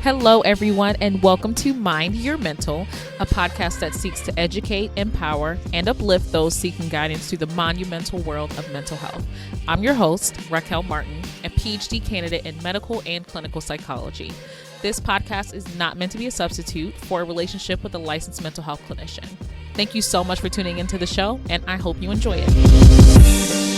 Hello, everyone, and welcome to Mind Your Mental, a podcast that seeks to educate, empower, and uplift those seeking guidance through the monumental world of mental health. I'm your host, Raquel Martin, a PhD candidate in medical and clinical psychology. This podcast is not meant to be a substitute for a relationship with a licensed mental health clinician. Thank you so much for tuning into the show, and I hope you enjoy it.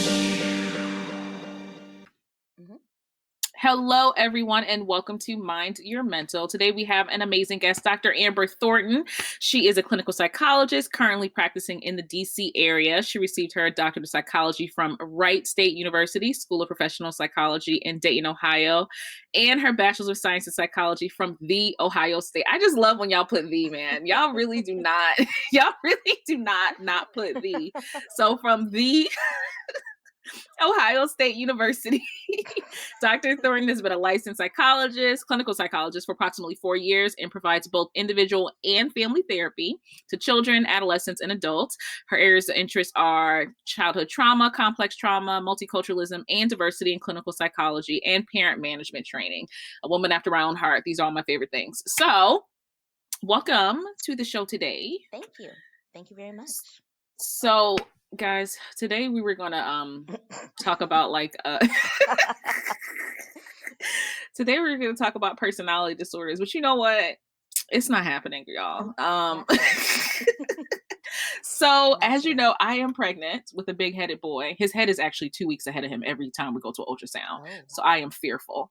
Hello, everyone, and welcome to Mind Your Mental. Today, we have an amazing guest, Dr. Amber Thornton. She is a clinical psychologist currently practicing in the DC area. She received her doctorate of psychology from Wright State University School of Professional Psychology in Dayton, Ohio, and her bachelor's of science in psychology from the Ohio State. I just love when y'all put the, man. Y'all really do not put the. So from the Ohio State University. Dr. Thornton has been a licensed psychologist, clinical psychologist for approximately 4 years and provides both individual and family therapy to children, adolescents, and adults. Her areas of interest are childhood trauma, complex trauma, multiculturalism, and diversity in clinical psychology and parent management training. A woman after my own heart. These are all my favorite things. So, welcome to the show today. Thank you. Thank you very much. So, guys, today we were gonna talk about today we're gonna talk about personality disorders, but you know what? It's not happening, y'all. So as you know, I am pregnant with a big-headed boy. His head is actually 2 weeks ahead of him every time we go to an ultrasound. So I am fearful.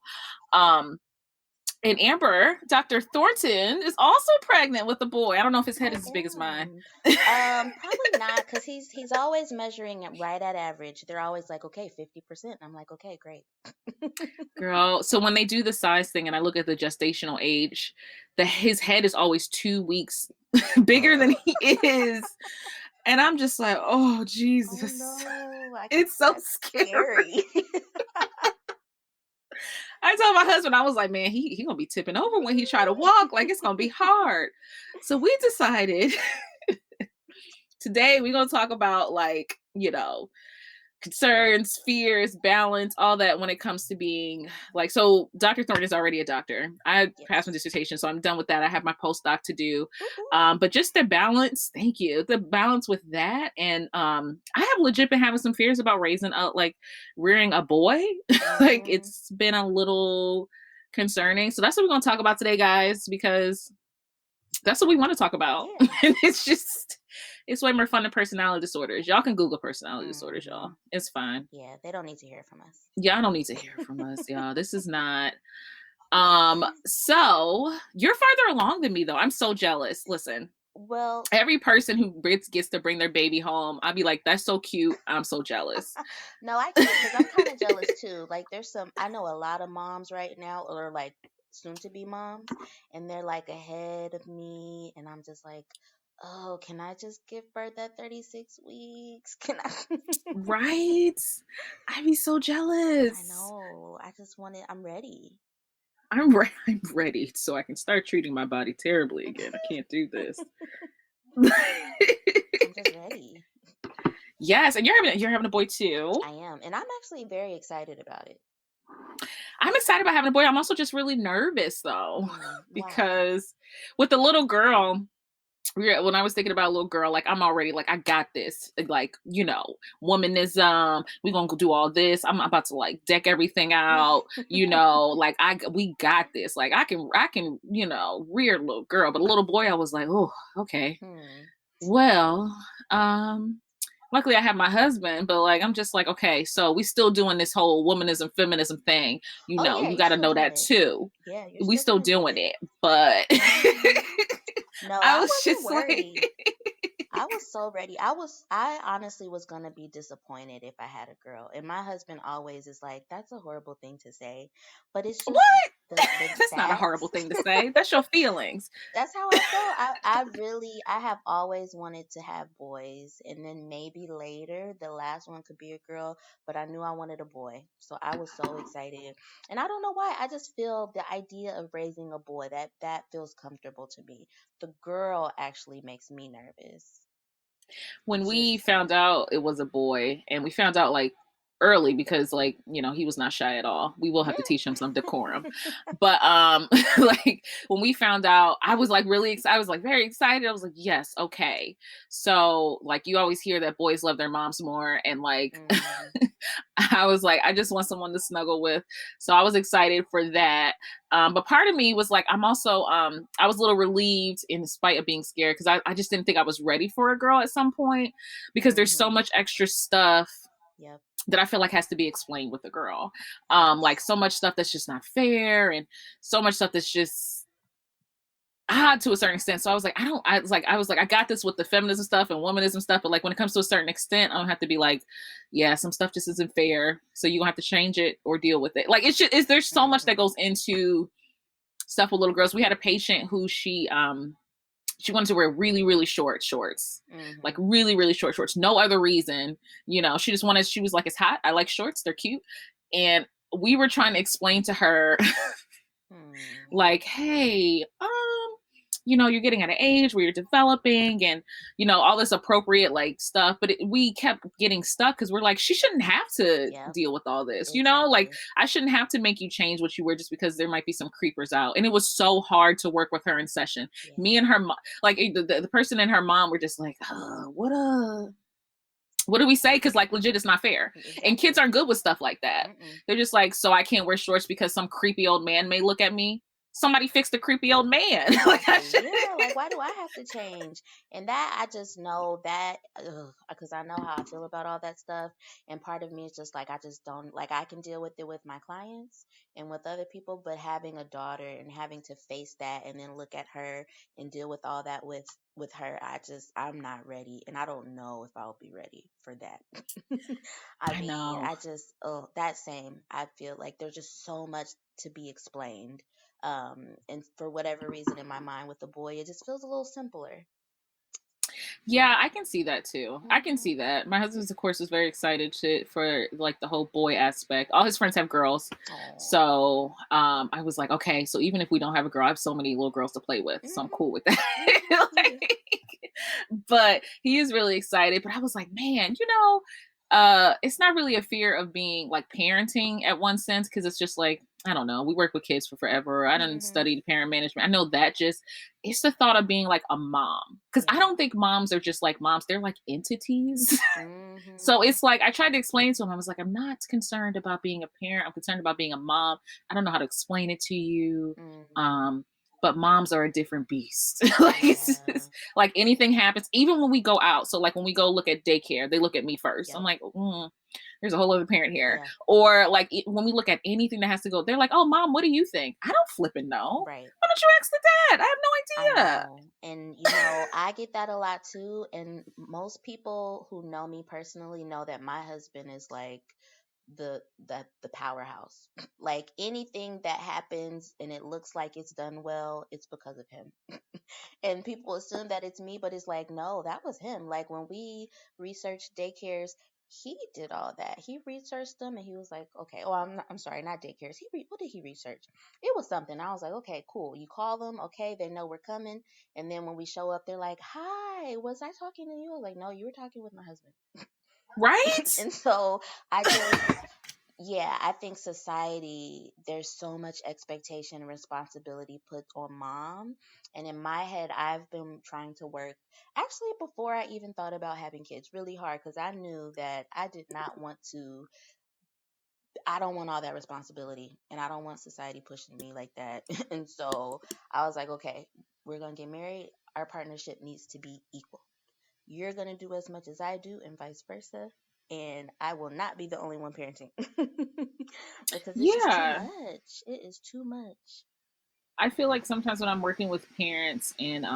And Amber, Dr. Thornton, is also pregnant with a boy. I don't know if his head is as big as mine. Probably not, because he's always measuring it right at average. They're always like, okay, 50%. I'm like, okay, great. Girl, so when they do the size thing and I look at the gestational age, his head is always 2 weeks bigger than he is. And I'm just like, oh, Jesus. Oh, no. It's so scary. I told my husband, I was like, man, he gonna be tipping over when he try to walk. Like, it's gonna be hard. So we decided today we're gonna talk about, like, you know, concerns, fears, balance, all that when it comes to being like, so Dr. Thornton is already a doctor. I passed my dissertation, so I'm done with that. I have my postdoc to do. But just the balance, thank you. The balance with that. And I have legit been having some fears about rearing a boy. Like, it's been a little concerning. So that's what we're gonna talk about today, guys, because that's what we want to talk about. And it's way more fun than personality disorders. Y'all can Google personality disorders, y'all. It's fine. Yeah, they don't need to hear from us. Y'all don't need to hear from us, y'all. This is not. So you're farther along than me, though. I'm so jealous. Listen. Well, every person who gets to bring their baby home, I'll be like, that's so cute. I'm so jealous. No, I can't, because I'm kind of jealous too. Like, I know a lot of moms right now, or like soon to be moms, and they're like ahead of me, and I'm just like, oh, can I just give birth at 36 weeks? Can I? Right? I'd be so jealous. I know. I just want it. I'm ready. I'm ready, so I can start treating my body terribly again. I can't do this. I'm just ready. Yes, and you're having a boy too. I am, and I'm actually very excited about it. I'm excited about having a boy. I'm also just really nervous though, because with the little girl, when I was thinking about a little girl, like, I'm already like, I got this, like, you know, womanism, we're gonna go do all this, I'm about to like deck everything out, you know, like we got this, like I can, you know, rear a little girl. But a little boy, I was like, oh, okay. Well, luckily I have my husband, but like, I'm just like, okay, so we still doing this whole womanism, feminism thing, you know, you got to know that too. Yeah, we still doing it, but no, I was just worried. I was so ready. I honestly was gonna be disappointed if I had a girl. And my husband always is like, that's a horrible thing to say. But it's just that's not a horrible thing to say. That's your feelings. That's how I feel. I have always wanted to have boys, and then maybe later the last one could be a girl, but I knew I wanted a boy. So I was so excited. And I don't know why. I just feel the idea of raising a boy, that feels comfortable to me. The girl actually makes me nervous. When we found out it was a boy, and we found out like early because like, he was not shy at all. We will have to teach him some decorum. But like when we found out, I was like really excited. I was like very excited. I was like, yes, okay. So like you always hear that boys love their moms more. And like Mhm. I was like, I just want someone to snuggle with. So I was excited for that. But part of me was like, I'm also I was a little relieved in spite of being scared because I just didn't think I was ready for a girl at some point because there's so Mhm. much extra stuff Yep. that I feel like has to be explained with a girl. Like Yes. so much stuff that's just not fair and so much stuff that's just odd to a certain extent. So I was like, I got this with the feminism stuff and womanism stuff, but like when it comes to a certain extent, I don't have to be like, yeah, some stuff just isn't fair. So you have to change it or deal with it. Like there's so much that Mhm. goes into stuff with little girls. We had a patient who she wanted to wear really, really short shorts, like Mhm. really, really short shorts. No other reason, she was like, it's hot. I like shorts. They're cute. And we were trying to explain to her, Hmm. like, hey, you're getting at an age where you're developing and, all this appropriate like stuff. But we kept getting stuck because we're like, she shouldn't have to Yep. deal with all this, like Exactly. I shouldn't have to make you change what you were just because there might be some creepers out. And it was so hard to work with her in session. Me Yeah. and her, like the person and her mom were just like, what do we say? Because like legit, it's not fair. And kids Exactly. aren't good with stuff like that. Mm-mm. They're just like, so I can't wear shorts because some creepy old man may look at me. Somebody fix the creepy old man. Like I Exactly. should. Yeah. Like, why do I have to change? And that I just know that because I know how I feel about all that stuff. And part of me is just like, I just don't like, I can deal with it with my clients and with other people, but having a daughter and having to face that and then look at her and deal with all that with her, I'm not ready. And I don't know if I'll be ready for that. I I mean, know. that same. I feel like there's just so much to be explained. And for whatever reason in my mind with the boy, it just feels a little simpler. Yeah, I can see that too. I can Hmm. see that. My husband, of course, was very excited for like the whole boy aspect. All his friends have girls, Oh. so I was like, okay, so even if we don't have a girl, I have so many little girls to play with, so I'm Hmm. cool with that. Hmm. Me too. Like, but he is really excited. But I was like, man, it's not really a fear of being like parenting at one sense because it's just like I don't know. We work with kids for forever. I didn't Hmm. study parent management. I know that just it's the thought of being like a mom because I Yeah. don't think moms are just like moms. They're like entities. So Hmm. it's like I tried to explain to him. I was like, I'm not concerned about being a parent. I'm concerned about being a mom. I don't know how to explain it to you. Hmm. Um, but moms are a different beast. Like Yeah. like anything happens, even when we go out. So like when we go look at daycare, they look at me first. I'm Yep. like, there's a whole other parent here. Yeah. Or like when we look at anything that has to go, they're like, oh, mom, what do you think? I don't flipping know. Right. Why don't you ask the dad? I have I no idea. know. And I get that a lot too. And most people who know me personally know that my husband is like the powerhouse. Like anything that happens and it looks like it's done well, it's because of him. And people assume that it's me, but it's like, no, that was him. Like when we researched daycares, he did all that. He researched them and he was like, okay, oh, I'm sorry, not daycares. What did he research? It was something. I was like, okay, cool. You call them, okay, they know we're coming. And then when we show up, they're like, hi, was I talking to you? I was like, no, you were talking with my husband. Right? And so I just, yeah, I think society, there's so much expectation and responsibility put on mom. And in my head, I've been trying to work actually before I even thought about having kids really hard because I knew that I don't want all that responsibility and I don't want society pushing me like that. And so I was like, okay, we're going to get married. Our partnership needs to be equal. You're going to do as much as I do and vice versa. And I will not be the only one parenting because it's just too Yeah. much. It is too much. I feel like sometimes when I'm working with parents and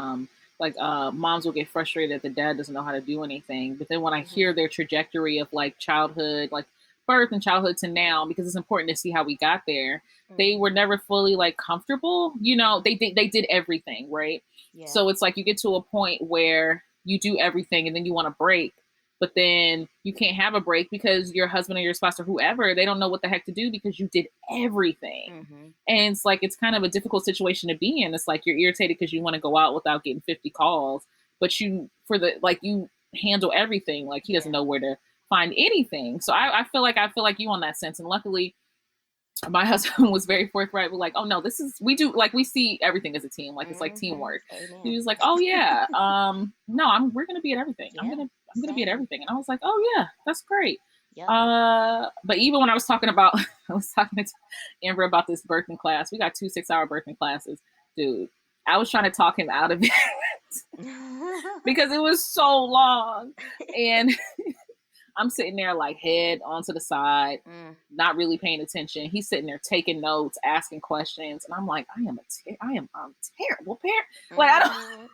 like moms will get frustrated that the dad doesn't know how to do anything. But then when I Hmm. hear their trajectory of like childhood, like birth and childhood to now, because it's important to see how we got there, they were Hmm. never fully like comfortable. They did everything, right? Yeah. So it's like you get to a point where you do everything and then you want to break, but then you can't have a break because your husband or your spouse or whoever, they don't know what the heck to do because you did everything. Hmm. And it's like it's kind of a difficult situation to be in. It's like you're irritated because you want to go out without getting 50 calls, but you handle everything. Like he doesn't Yeah. know where to find anything. So I feel like you on that sense. And luckily my husband was very forthright with like, oh no, we do, like, we see everything as a team, like it's like teamwork. He Amen. was like, oh yeah, no, we're gonna be at everything. Yeah, I'm gonna be at same. everything. And I was like, oh yeah, that's great. Yep. But even when I was talking about I was talking to Amber about this birthing class. We got 2 6-hour birthing classes, dude. I was trying to talk him out of it because it was so long. And I'm sitting there like head onto the side, not really paying attention. He's sitting there taking notes, asking questions, and I'm like, I am a terrible parent. Like I don't.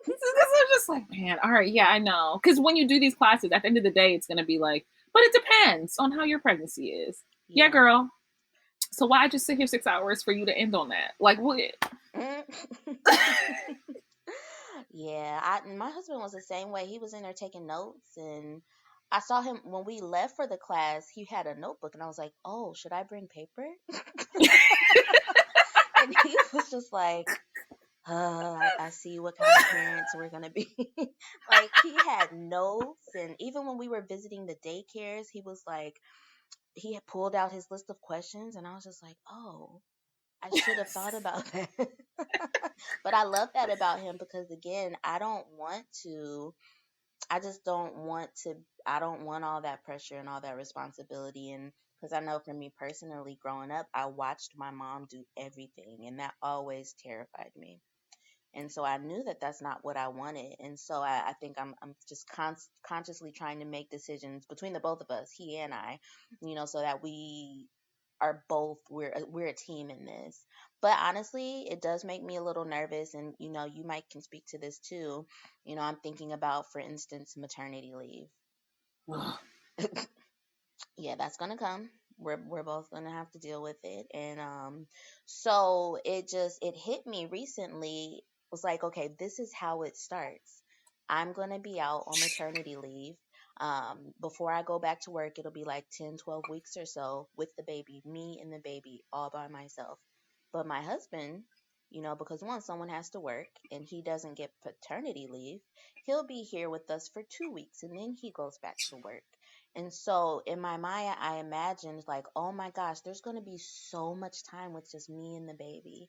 This is just like, man. All right, yeah, I know. Because when you do these classes, at the end of the day, it's gonna be like, but it depends on how your pregnancy is. Yeah, girl. So why just sit here 6 hours for you to end on that? Like what? Yeah, my husband was the same way. He was in there taking notes, and I saw him when we left for the class. He had a notebook, and I was like, "Oh, should I bring paper?" And he was just like, I see what kind of parents we're gonna be." Like he had notes, and even when we were visiting the daycares, he was like, he had pulled out his list of questions, and I was just like, "Oh, I should have thought about that." But I love that about him because again, I just don't want to, I don't want all that pressure and all that responsibility. And because I know for me personally, growing up, I watched my mom do everything, and that always terrified me. And so I knew that that's not what I wanted. And so I think I'm just consciously trying to make decisions between the both of us, he and I, so that we are both, we're a team in this. But honestly, it does make me a little nervous, and you might can speak to this too. I'm thinking about, for instance, maternity leave. Yeah, that's gonna come. We're both gonna have to deal with it. And so it hit me recently. It was like, okay, this is how it starts. I'm gonna be out on maternity leave. Before I go back to work, it'll be like 10, 12 weeks or so with the baby, me and the baby all by myself. But my husband, because one, someone has to work and he doesn't get paternity leave, he'll be here with us for 2 weeks and then he goes back to work. And so in my mind, I imagined like, oh my gosh, there's going to be so much time with just me and the baby.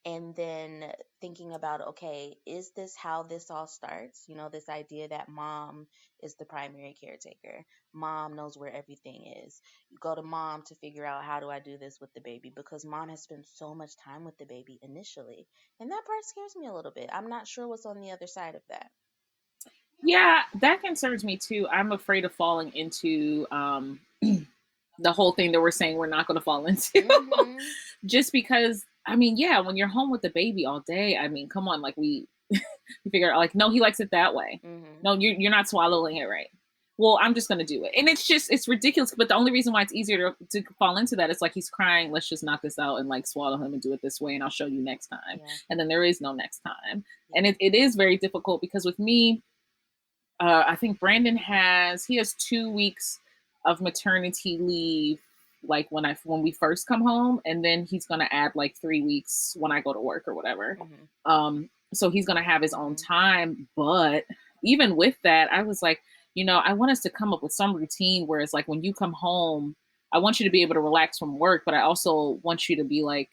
And then thinking about, okay, is this how this all starts? This idea that mom is the primary caretaker. Mom knows where everything is. You go to mom to figure out, how do I do this with the baby? Because mom has spent so much time with the baby initially. And that part scares me a little bit. I'm not sure what's on the other side of that. Yeah, that concerns me too. I'm afraid of falling into the whole thing that we're saying we're not going to fall into. Just because, I mean, yeah, when you're home with the baby all day, I mean, come on, like we figure out, like, no, he likes it that way. No, you're not swallowing it right. Well, I'm just going to do it. And it's ridiculous. But the only reason why it's easier to fall into that is like, he's crying. Let's just knock this out and like swallow him and do it this way. And I'll show you next time. Yeah. And then there is no next time. Yeah. And it is very difficult because with me, I think Brandon has 2 weeks of maternity leave, like when we first come home, and then he's gonna add like 3 weeks when I go to work or whatever. So he's gonna have his own time. But even with that, I was like, I want us to come up with some routine where it's like when you come home, I want you to be able to relax from work, but I also want you to be like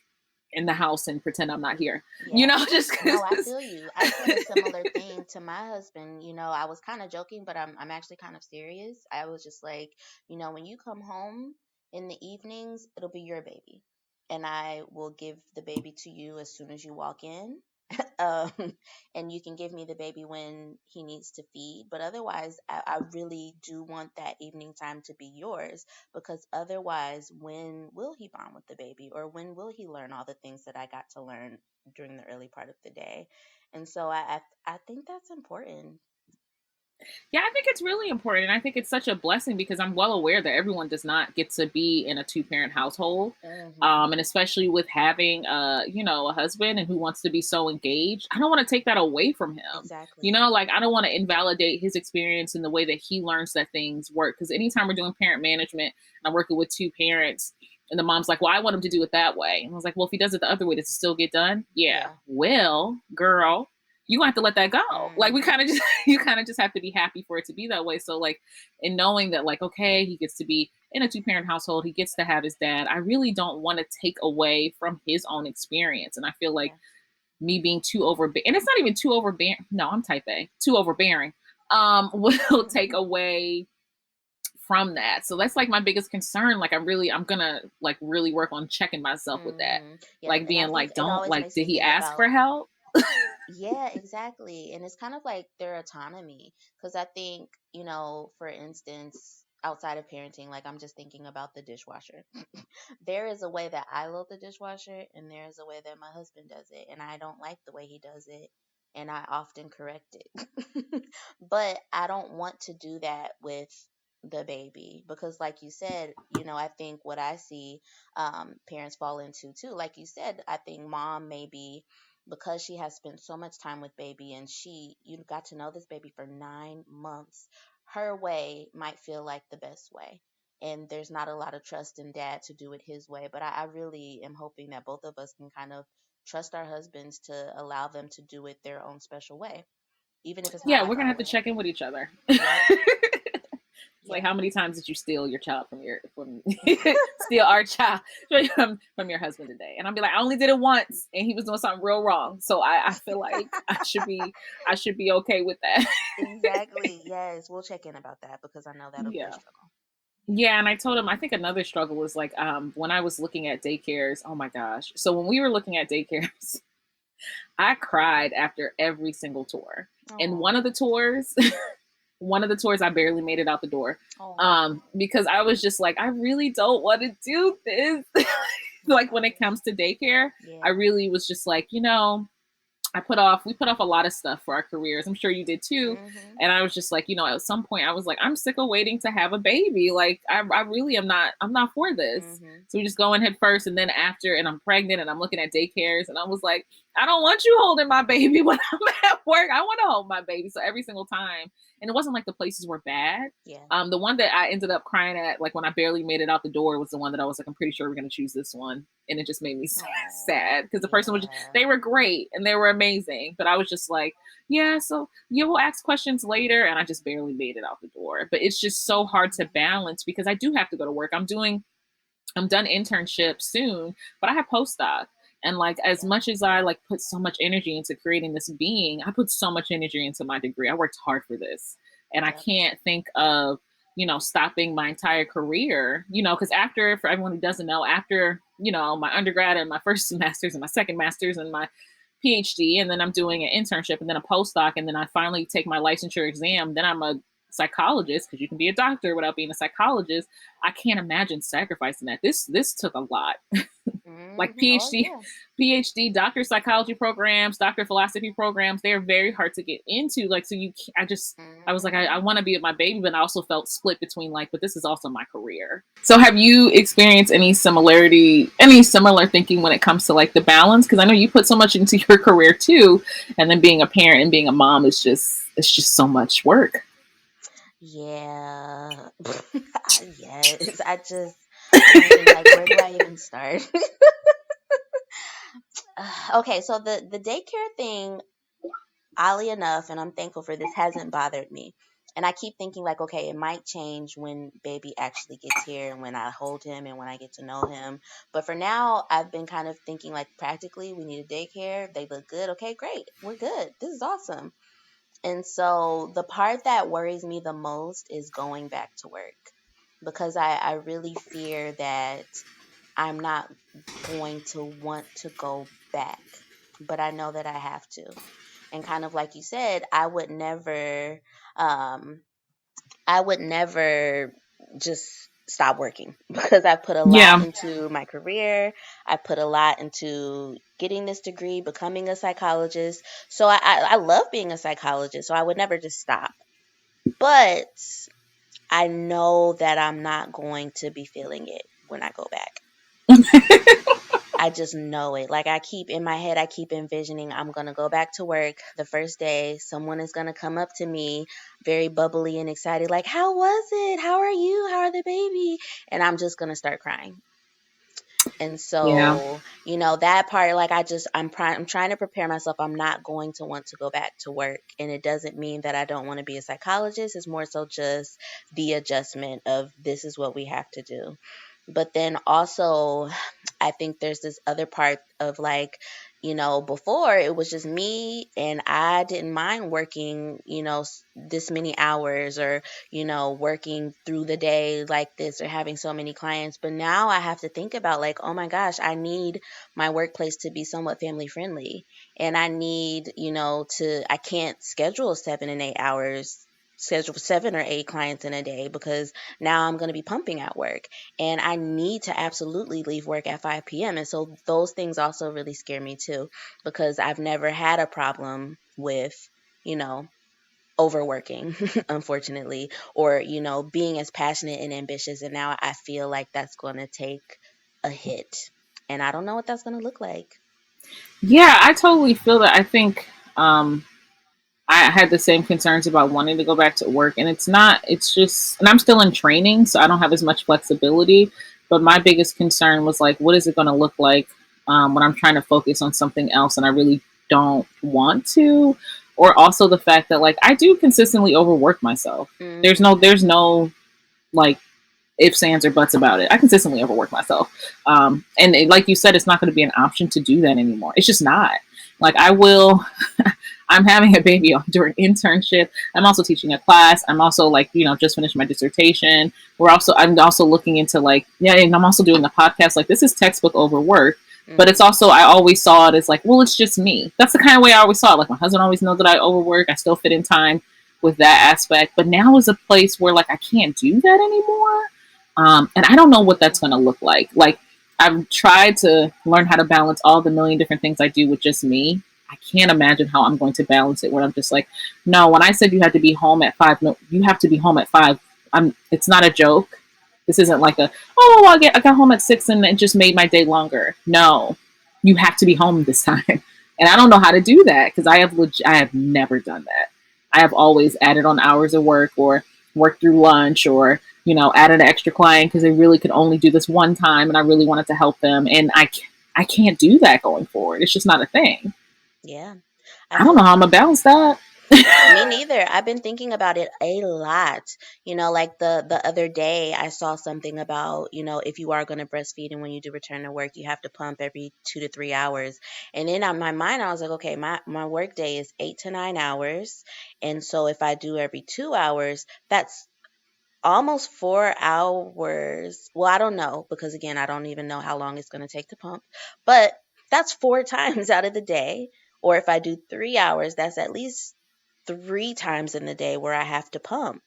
in the house and pretend I'm not here. Yeah. Just No, I feel you. I said a similar thing to my husband. I was kind of joking, but I'm actually kind of serious. I was just like, when you come home in the evenings, it'll be your baby, and I will give the baby to you as soon as you walk in. um, and you can give me the baby when he needs to feed. But otherwise, I really do want that evening time to be yours, because otherwise, when will he bond with the baby, or when will he learn all the things that I got to learn during the early part of the day? And so I think that's important. Yeah, I think it's really important. I think it's such a blessing because I'm well aware that everyone does not get to be in a 2-parent household. And especially with having, a husband and who wants to be so engaged, I don't want to take that away from him. Exactly. Like I don't want to invalidate his experience in the way that he learns that things work. Because anytime we're doing parent management and I'm working with 2 parents, and the mom's like, well, I want him to do it that way. And I was like, well, if he does it the other way, does it still get done? Yeah. Well, girl, you have to let that go. Like we Mm-hmm. kind of just you kind of just have to be happy for it to be that way. So like in knowing that like okay, he gets to be in a two-parent household, he gets to have his dad. I really don't want to take away from his own experience. And I feel like Yeah. me being too overbearing, and it's not even too overbearing. No, I'm type A, too overbearing, will take away from that. So that's like my biggest concern. Like I'm gonna like really work on checking myself with that. Mm-hmm. Yeah, Like and I being think like, it don't always like, makes did me he think ask for about. help? Yeah, exactly. And it's kind of like their autonomy. Because I think, for instance, outside of parenting, like I'm just thinking about the dishwasher. There is a way that I load the dishwasher, and there is a way that my husband does it. And I don't like the way he does it. And I often correct it. But I don't want to do that with the baby because, like you said, I think what I see parents fall into too. Like you said, I think mom maybe because she has spent so much time with baby and you got to know this baby for 9 months, her way might feel like the best way. And there's not a lot of trust in dad to do it his way. But I really am hoping that both of us can kind of trust our husbands to allow them to do it their own special way, even if it's not Yeah, we're like gonna our have to way. check in with each other. Yep. It's like Yeah. how many times did you steal your child from steal our child from your husband today? And I'll be like, I only did it once, and he was doing something real wrong. So I feel like I should be okay with that. Exactly. Yes. We'll check in about that because I know that'll be a Yeah. struggle. Yeah, and I told him I think another struggle was like when I was looking at daycares. Oh my gosh! So when we were looking at daycares, I cried after every single tour. And Oh. one of the tours, I barely made it out the door, Oh. because I was just like, I really don't want to do this. Like when it comes to daycare, I Yeah. really was just like, we put off a lot of stuff for our careers. I'm sure you did too. Mhm. And I was just like, at some point I was like, I'm sick of waiting to have a baby. Like I really I'm not for this. Mhm. So we just go in head first. And then after, and I'm pregnant and I'm looking at daycares and I was like, I don't want you holding my baby when I'm at work. I want to hold my baby. So every single time, and it wasn't like the places were bad. Yeah. The one that I ended up crying at, like when I barely made it out the door, was the one that I was like, I'm pretty sure we're going to choose this one. And it just made me Oh. sad because the person was, Yeah. they were great and they were amazing. But I was just like, yeah, so you will ask questions later. And I just barely made it out the door. But it's just so hard to balance because I do have to go to work. I'm done internship soon, but I have postdoc. And like as Yeah. much as I like put so much energy into creating this being, I put so much energy into my degree. I worked hard for this. And I Yep. can't think of, stopping my entire career, because after, for everyone who doesn't know, after, my undergrad and my first master's and my second master's and my PhD, and then I'm doing an internship and then a postdoc, and then I finally take my licensure exam, then I'm a psychologist because you can be a doctor without being a psychologist. I can't imagine sacrificing that. This took a lot. Like Mhm. Oh PhD, yeah. doctor psychology programs, doctor philosophy programs, they're very hard to get into. Like, so I was like, I Mhm. want to be with my baby, but I also felt split between like, but this is also my career. So have you experienced any similar thinking when it comes to like the balance? Because I know you put so much into your career too, and then being a parent and being a mom it's just so much work. Yeah. Yes. I'm thinking like, where do I even start? Okay, so the daycare thing, oddly enough, and I'm thankful for this, hasn't bothered me. And I keep thinking like, okay, it might change when baby actually gets here and when I hold him and when I get to know him. But for now, I've been kind of thinking like practically, we need a daycare. They look good. Okay, great. We're good. This is awesome. And so the part that worries me the most is going back to work because I really fear that I'm not going to want to go back, but I know that I have to. And kind of like you said, um, I would never just stop working because I put a lot Yeah. into my career. I put a lot into getting this degree, becoming a psychologist. So I love being a psychologist. So I would never just stop. But I know that I'm not going to be feeling it when I go back. I just know it. Like I keep in my head, I keep envisioning I'm going to go back to work the first day. Someone is going to come up to me very bubbly and excited, like, how was it? How are you? How are the baby? And I'm just going to start crying. And Yeah. so, that part, like I'm trying to prepare myself. I'm not going to want to go back to work. And it doesn't mean that I don't want to be a psychologist. It's more so just the adjustment of this is what we have to do. But then also, I think there's this other part of like, before it was just me and I didn't mind working, this many hours or, working through the day like this or having so many clients. But now I have to think about like, oh my gosh, I need my workplace to be somewhat family friendly. And I need, I can't schedule 7 and 8 hours, schedule 7 or 8 clients in a day because now I'm going to be pumping at work and I need to absolutely leave work at 5 p.m. And so those things also really scare me too, because I've never had a problem with, you know, overworking, unfortunately, or, being as passionate and ambitious. And now I feel like that's going to take a hit. And I don't know what that's going to look like. Yeah, I totally feel that. I think um I had the same concerns about wanting to go back to work, and it's just, and I'm still in training, so I don't have as much flexibility. But my biggest concern was like, what is it going to look like when I'm trying to focus on something else and I really don't want to? Or also the fact that like I do consistently overwork myself. Hmm. There's no like ifs, ands, or buts about it. I consistently overwork myself. Like you said, it's not going to be an option to do that anymore. It's just not. Like I will, I'm having a baby during internship. I'm also teaching a class. I'm also like, just finished my dissertation. I'm also looking into like, yeah, and I'm also doing the podcast. Like this is textbook overwork. But it's Hmm. also, I always saw it as like, well, it's just me. That's the kind of way I always saw it. Like my husband always knows that I overwork. I still fit in time with that aspect. But now is a place where like I can't do that anymore. And I don't know what that's going to look like. Like, I've tried to learn how to balance all the million different things I do with just me. I can't imagine how I'm going to balance it when I'm just like, no, when I said you had to be home at 5, no, you have to be home at 5. It's not a joke. This isn't like I got home at 6 and it just made my day longer. No, you have to be home this time. And I don't know how to do that because I have never done that. I have always added on hours of work or worked through lunch or added an extra client because they really could only do this one time and I really wanted to help them. And I can't do that going forward. It's just not a thing. Yeah, I I don't feel know how you. I'm going to balance that. Me neither. I've been thinking about it a lot. Like the other day I saw something about, if you are going to breastfeed and when you do return to work, you have to pump every 2 to 3 hours. And then on my mind, I was like, okay, my work day is 8 to 9 hours. And so if I do every 2 hours, that's almost 4 hours. Well, I don't know because again, I don't even know how long it's going to take to pump, but that's four times out of the day. Or if I do 3 hours, that's at least three times in the day where I have to pump.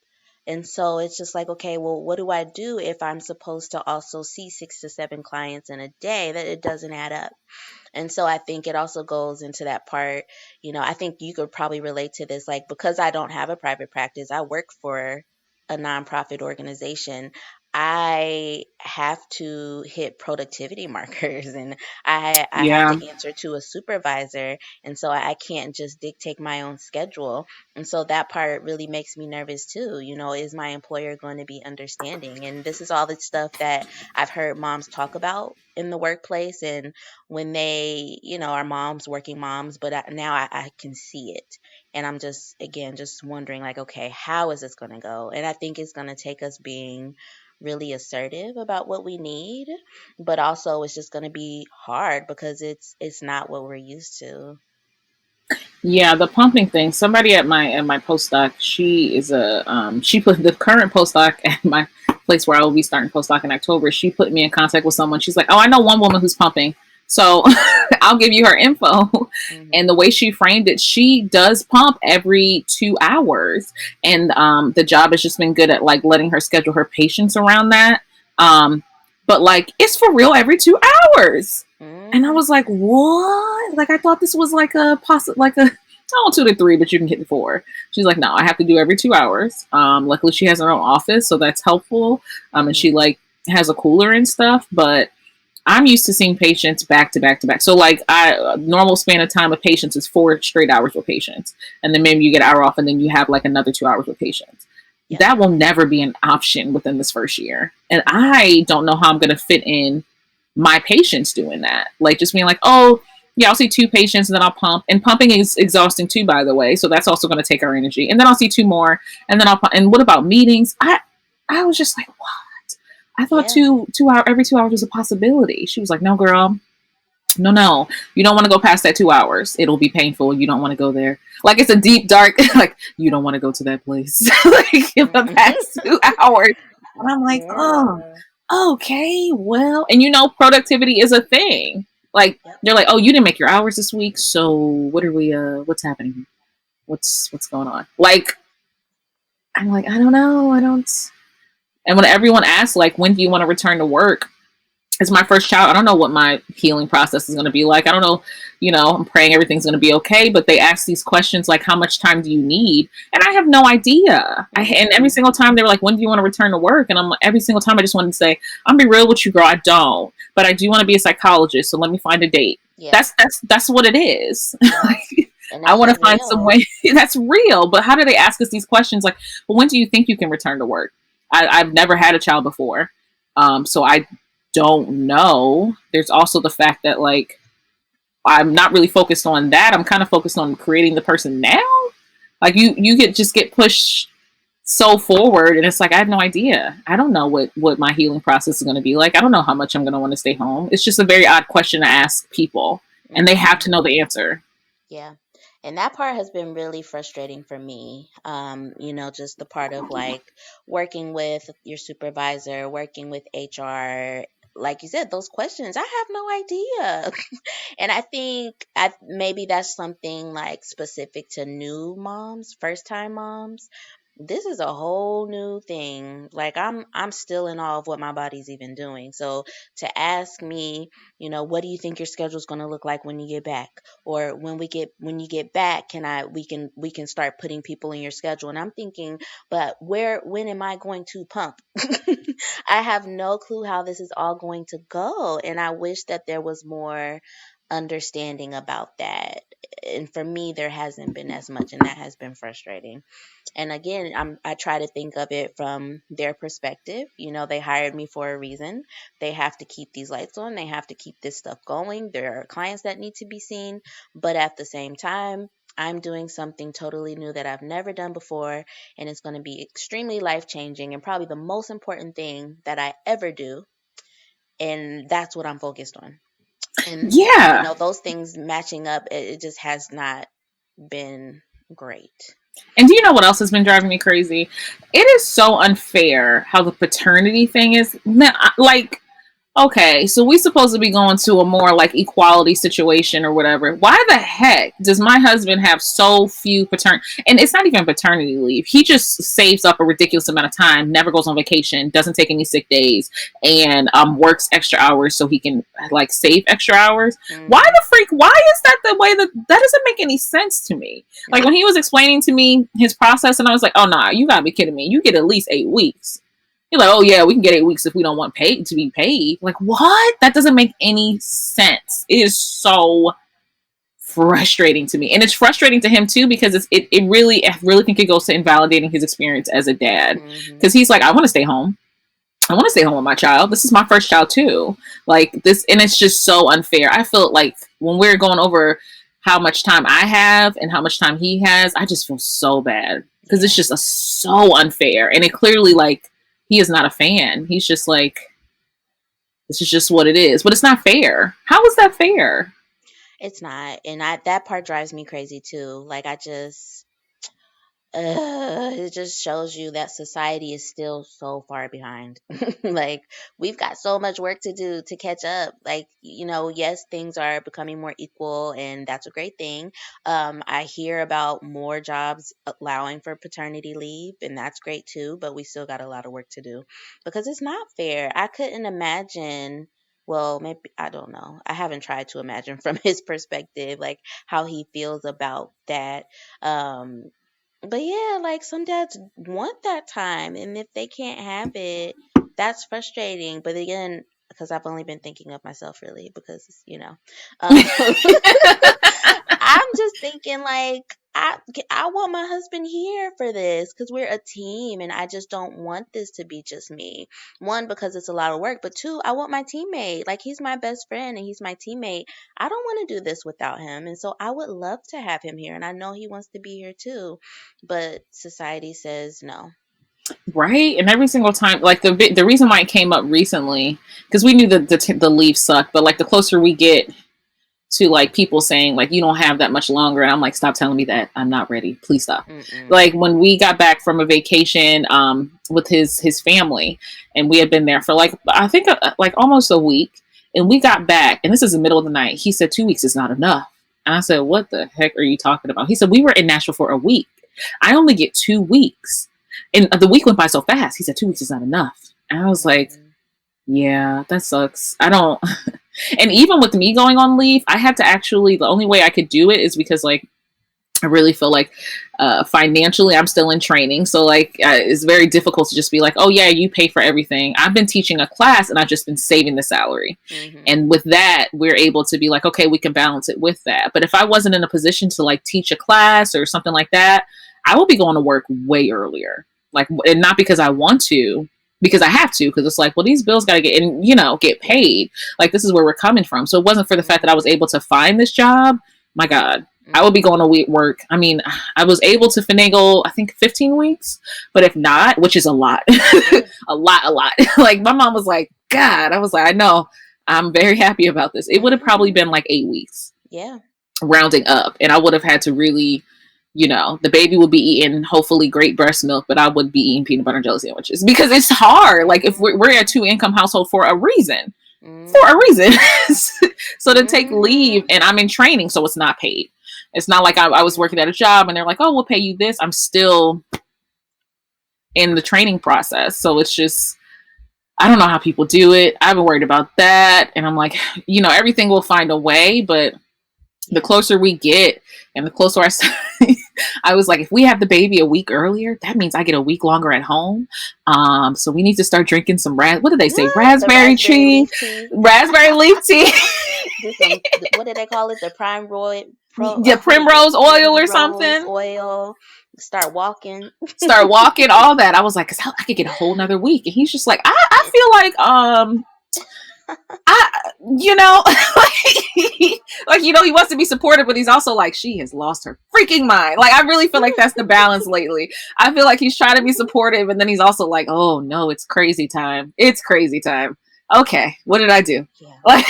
And so it's just like, okay, well, what do I do if I'm supposed to also see 6 to 7 clients in a day? That it doesn't add up. And so I think it also goes into that part. I think you could probably relate to this. Like, because I don't have a private practice, I work for a nonprofit organization. I have to hit productivity markers and I have Yeah. to answer to a supervisor. And so I can't just dictate my own schedule. And so that part really makes me nervous too. Is my employer going to be understanding? And this is all the stuff that I've heard moms talk about in the workplace. And when they, are moms, working moms, but now I can see it. And I'm just, again, just wondering, like, okay, how is this going to go? And I think it's going to take us being really assertive about what we need, but also it's just going to be hard because it's not what we're used to. Yeah, the pumping thing. Somebody at my postdoc, she put the current postdoc at my place where I will be starting postdoc in October. She put me in contact with someone. She's like, "Oh, I know one woman who's pumping, so I'll give you her info." And the Hmm. way she framed it, she does pump every 2 hours, and the job has just been good at like letting her schedule her patients around that. But like, it's for real every 2 hours. And I Hmm. was like, what? Like, I thought this was like like a, oh, 2 to 3, but you can hit 4. She's like, no, I have to do every 2 hours. Luckily, she has her own office, so that's helpful. And she Hmm. like has a cooler and stuff. But I'm used to seeing patients back to back to back. So like, normal span of time with patients is 4 straight hours with patients, and then maybe you get an hour off, and then you have like another 2 hours with patients. Yep. That will never be an option within this first year, and Hmm. I don't know how I'm going to fit in my patients doing that. Like just being like, oh, yeah, I'll see two patients and then I'll pump. And pumping is exhausting too, by the way. So that's also going to take our energy. And then I'll see two more, and then I'll pump. And what about meetings? I was just like, what? I thought Yeah. 2 hour every 2 hours was a possibility. She was like, no, girl, no, you don't want to go past that 2 hours. It'll be painful. You don't want to go there. Like it's a deep, dark, like you don't want to go to that place. Like in the past 2 hours. And I'm like, oh, Yeah. okay, well, and productivity is a thing. Like Yep. they're like, oh, you didn't make your hours this week, so what are we? What's happening? What's going on? Like I'm like, I don't know, I don't. And when everyone asks, like, when do you want to return to work? It's my first child. I don't know what my healing process is going to be like. I don't know, I'm praying everything's going to be okay. But they ask these questions like, how much time do you need? And I have no idea. And every Mm-hmm. single time they were like, when do you want to return to work? And I'm like, every single time I just wanted to say, I'm gonna be real with you, girl. I don't, but I do want to be a psychologist. So let me find a date. Yeah. That's what it is. Yeah. And I that's want to find some real. way that's real. But how do they ask us these questions? Like, well, when do you think you can return to work? I've never had a child before. So I don't know. There's also the fact that like I'm not really focused on that. I'm kind of focused on creating the person now. Like you get pushed so forward, and it's like I have no idea. I don't know what my healing process is going to be like. I don't know how much I'm going to want to stay home. It's just a very odd question to ask people, and they have Mm-hmm. to know the answer. Yeah. And that part has been really frustrating for me. Just the part of like working with your supervisor, working with HR, like you said, those questions, I have no idea. And I think maybe that's something like specific to new moms, first time moms. This is a whole new thing. Like I'm still in awe of what my body's even doing. So to ask me, what do you think your schedule's going to look like when you get back? Or when you get back, we can start putting people in your schedule. And I'm thinking, but when am I going to pump? I have no clue how this is all going to go. And I wish that there was more understanding about that. And for me, there hasn't been as much, and that has been frustrating. And again, I try to think of it from their perspective. They hired me for a reason. They have to keep these lights on. They have to keep this stuff going. There are clients that need to be seen. But at the same time, I'm doing something totally new that I've never done before. And it's going to be extremely life changing and probably the most important thing that I ever do. And that's what I'm focused on. And, Yeah. those things matching up, it just has not been great. And do you know what else has been driving me crazy? It is so unfair how the paternity thing is. Like, okay, so we supposed to be going to a more like equality situation or whatever. Why the heck does my husband have so few and it's not even paternity leave. He just saves up a ridiculous amount of time, never goes on vacation, doesn't take any sick days, and works extra hours so he can like save extra hours. Why Hmm. the freak? Why is that the way that doesn't make any sense to me? Like when he was explaining to me his process, and I was like, oh nah, you gotta be kidding me. You get at least 8 weeks. You're like, oh yeah, we can get 8 weeks if we don't want paid to be paid. Like, what? That doesn't make any sense. It is so frustrating to me, and it's frustrating to him too because I really think it goes to invalidating his experience as a dad Hmm. because he's like, I want to stay home. I want to stay home with my child. This is my first child too. Like this, and it's just so unfair. I feel like when we're going over how much time I have and how much time he has, I just feel so bad because it's Yeah. just so unfair. And it clearly like he is not a fan. He's just like, this is just what it is. But it's not fair. How is that fair? It's not. And that part drives me crazy too. Like it just shows you that society is still so far behind. Like we've got so much work to do to catch up. Like, yes, things are becoming more equal and that's a great thing. I hear about more jobs allowing for paternity leave and that's great too, but we still got a lot of work to do because it's not fair. I couldn't imagine, well, maybe I don't know. I haven't tried to imagine from his perspective like how he feels about that. Um but yeah, like some dads want that time, and if they can't have it, that's frustrating. But again, because I've only been thinking of myself really because, um, I'm just thinking like I want my husband here for this because we're a team and I just don't want this to be just me. One, because it's a lot of work, but two, I want my teammate. Like he's my best friend and he's my teammate. I don't want to do this without him. And so I would love to have him here and I know he wants to be here too. But society says no. Right. And every single time, like the reason why it came up recently, because we knew that the leave sucked, but like the closer we get to like people saying like you don't have that much longer, and I'm like, stop telling me that, I'm not ready, please stop. Mm-mm. Like when we got back from a vacation with his family, and we had been there for like I think like almost a week, and we got back and this is the middle of the night. He said 2 weeks is not enough, and I said, what the heck are you talking about? He said, we were in Nashville for a week, I only get 2 weeks, and the week went by so fast. He said 2 weeks is not enough, and I was like, Mm-mm. yeah, that sucks. I don't. And even with me going on leave, I had to actually, the only way I could do it is because like I really feel like financially I'm still in training. So like it's very difficult to just be like, oh yeah, you pay for everything. I've been teaching a class and I've just been saving the salary. Mm-hmm. And with that, we're able to be like, okay, we can balance it with that. But if I wasn't in a position to like teach a class or something like that, I would be going to work way earlier. Like, and not because I want to, because I have to, because it's like, well, these bills got to get, and get paid. Like, this is where we're coming from. So it wasn't for the fact that I was able to find this job. My God, I would be going to work. I mean, I was able to finagle, I think 15 weeks, but if not, which is a lot, a lot. Like my mom was like, God, I was like, I know, I'm very happy about this. It would have probably been like 8 weeks. Yeah. Rounding up. And I would have had to really, the baby would be eating hopefully great breast milk, but I would be eating peanut butter and jelly sandwiches because it's hard. Like if we're a 2-income household for a reason, so to take leave, and I'm in training, so it's not paid. It's not like I was working at a job and they're like, oh, we'll pay you this. I'm still in the training process. So it's just, I don't know how people do it. I've been worried about that. And I'm like, everything will find a way, but the closer we get and the closer I was like, if we have the baby a week earlier, that means I get a week longer at home. So we need to start drinking some what did they say? Raspberry tea. Raspberry leaf tea. What did they call it? The primrose oil or something. Oil. Start walking, all that. I was like, 'cause I could get a whole nother week. And he's just like, I feel like, he wants to be supportive, but he's also like, she has lost her freaking mind. Like, I really feel like that's the balance lately. I feel like he's trying to be supportive, and then he's also like, oh no, it's crazy time. It's crazy time. Okay, what did I do? Yeah. Like,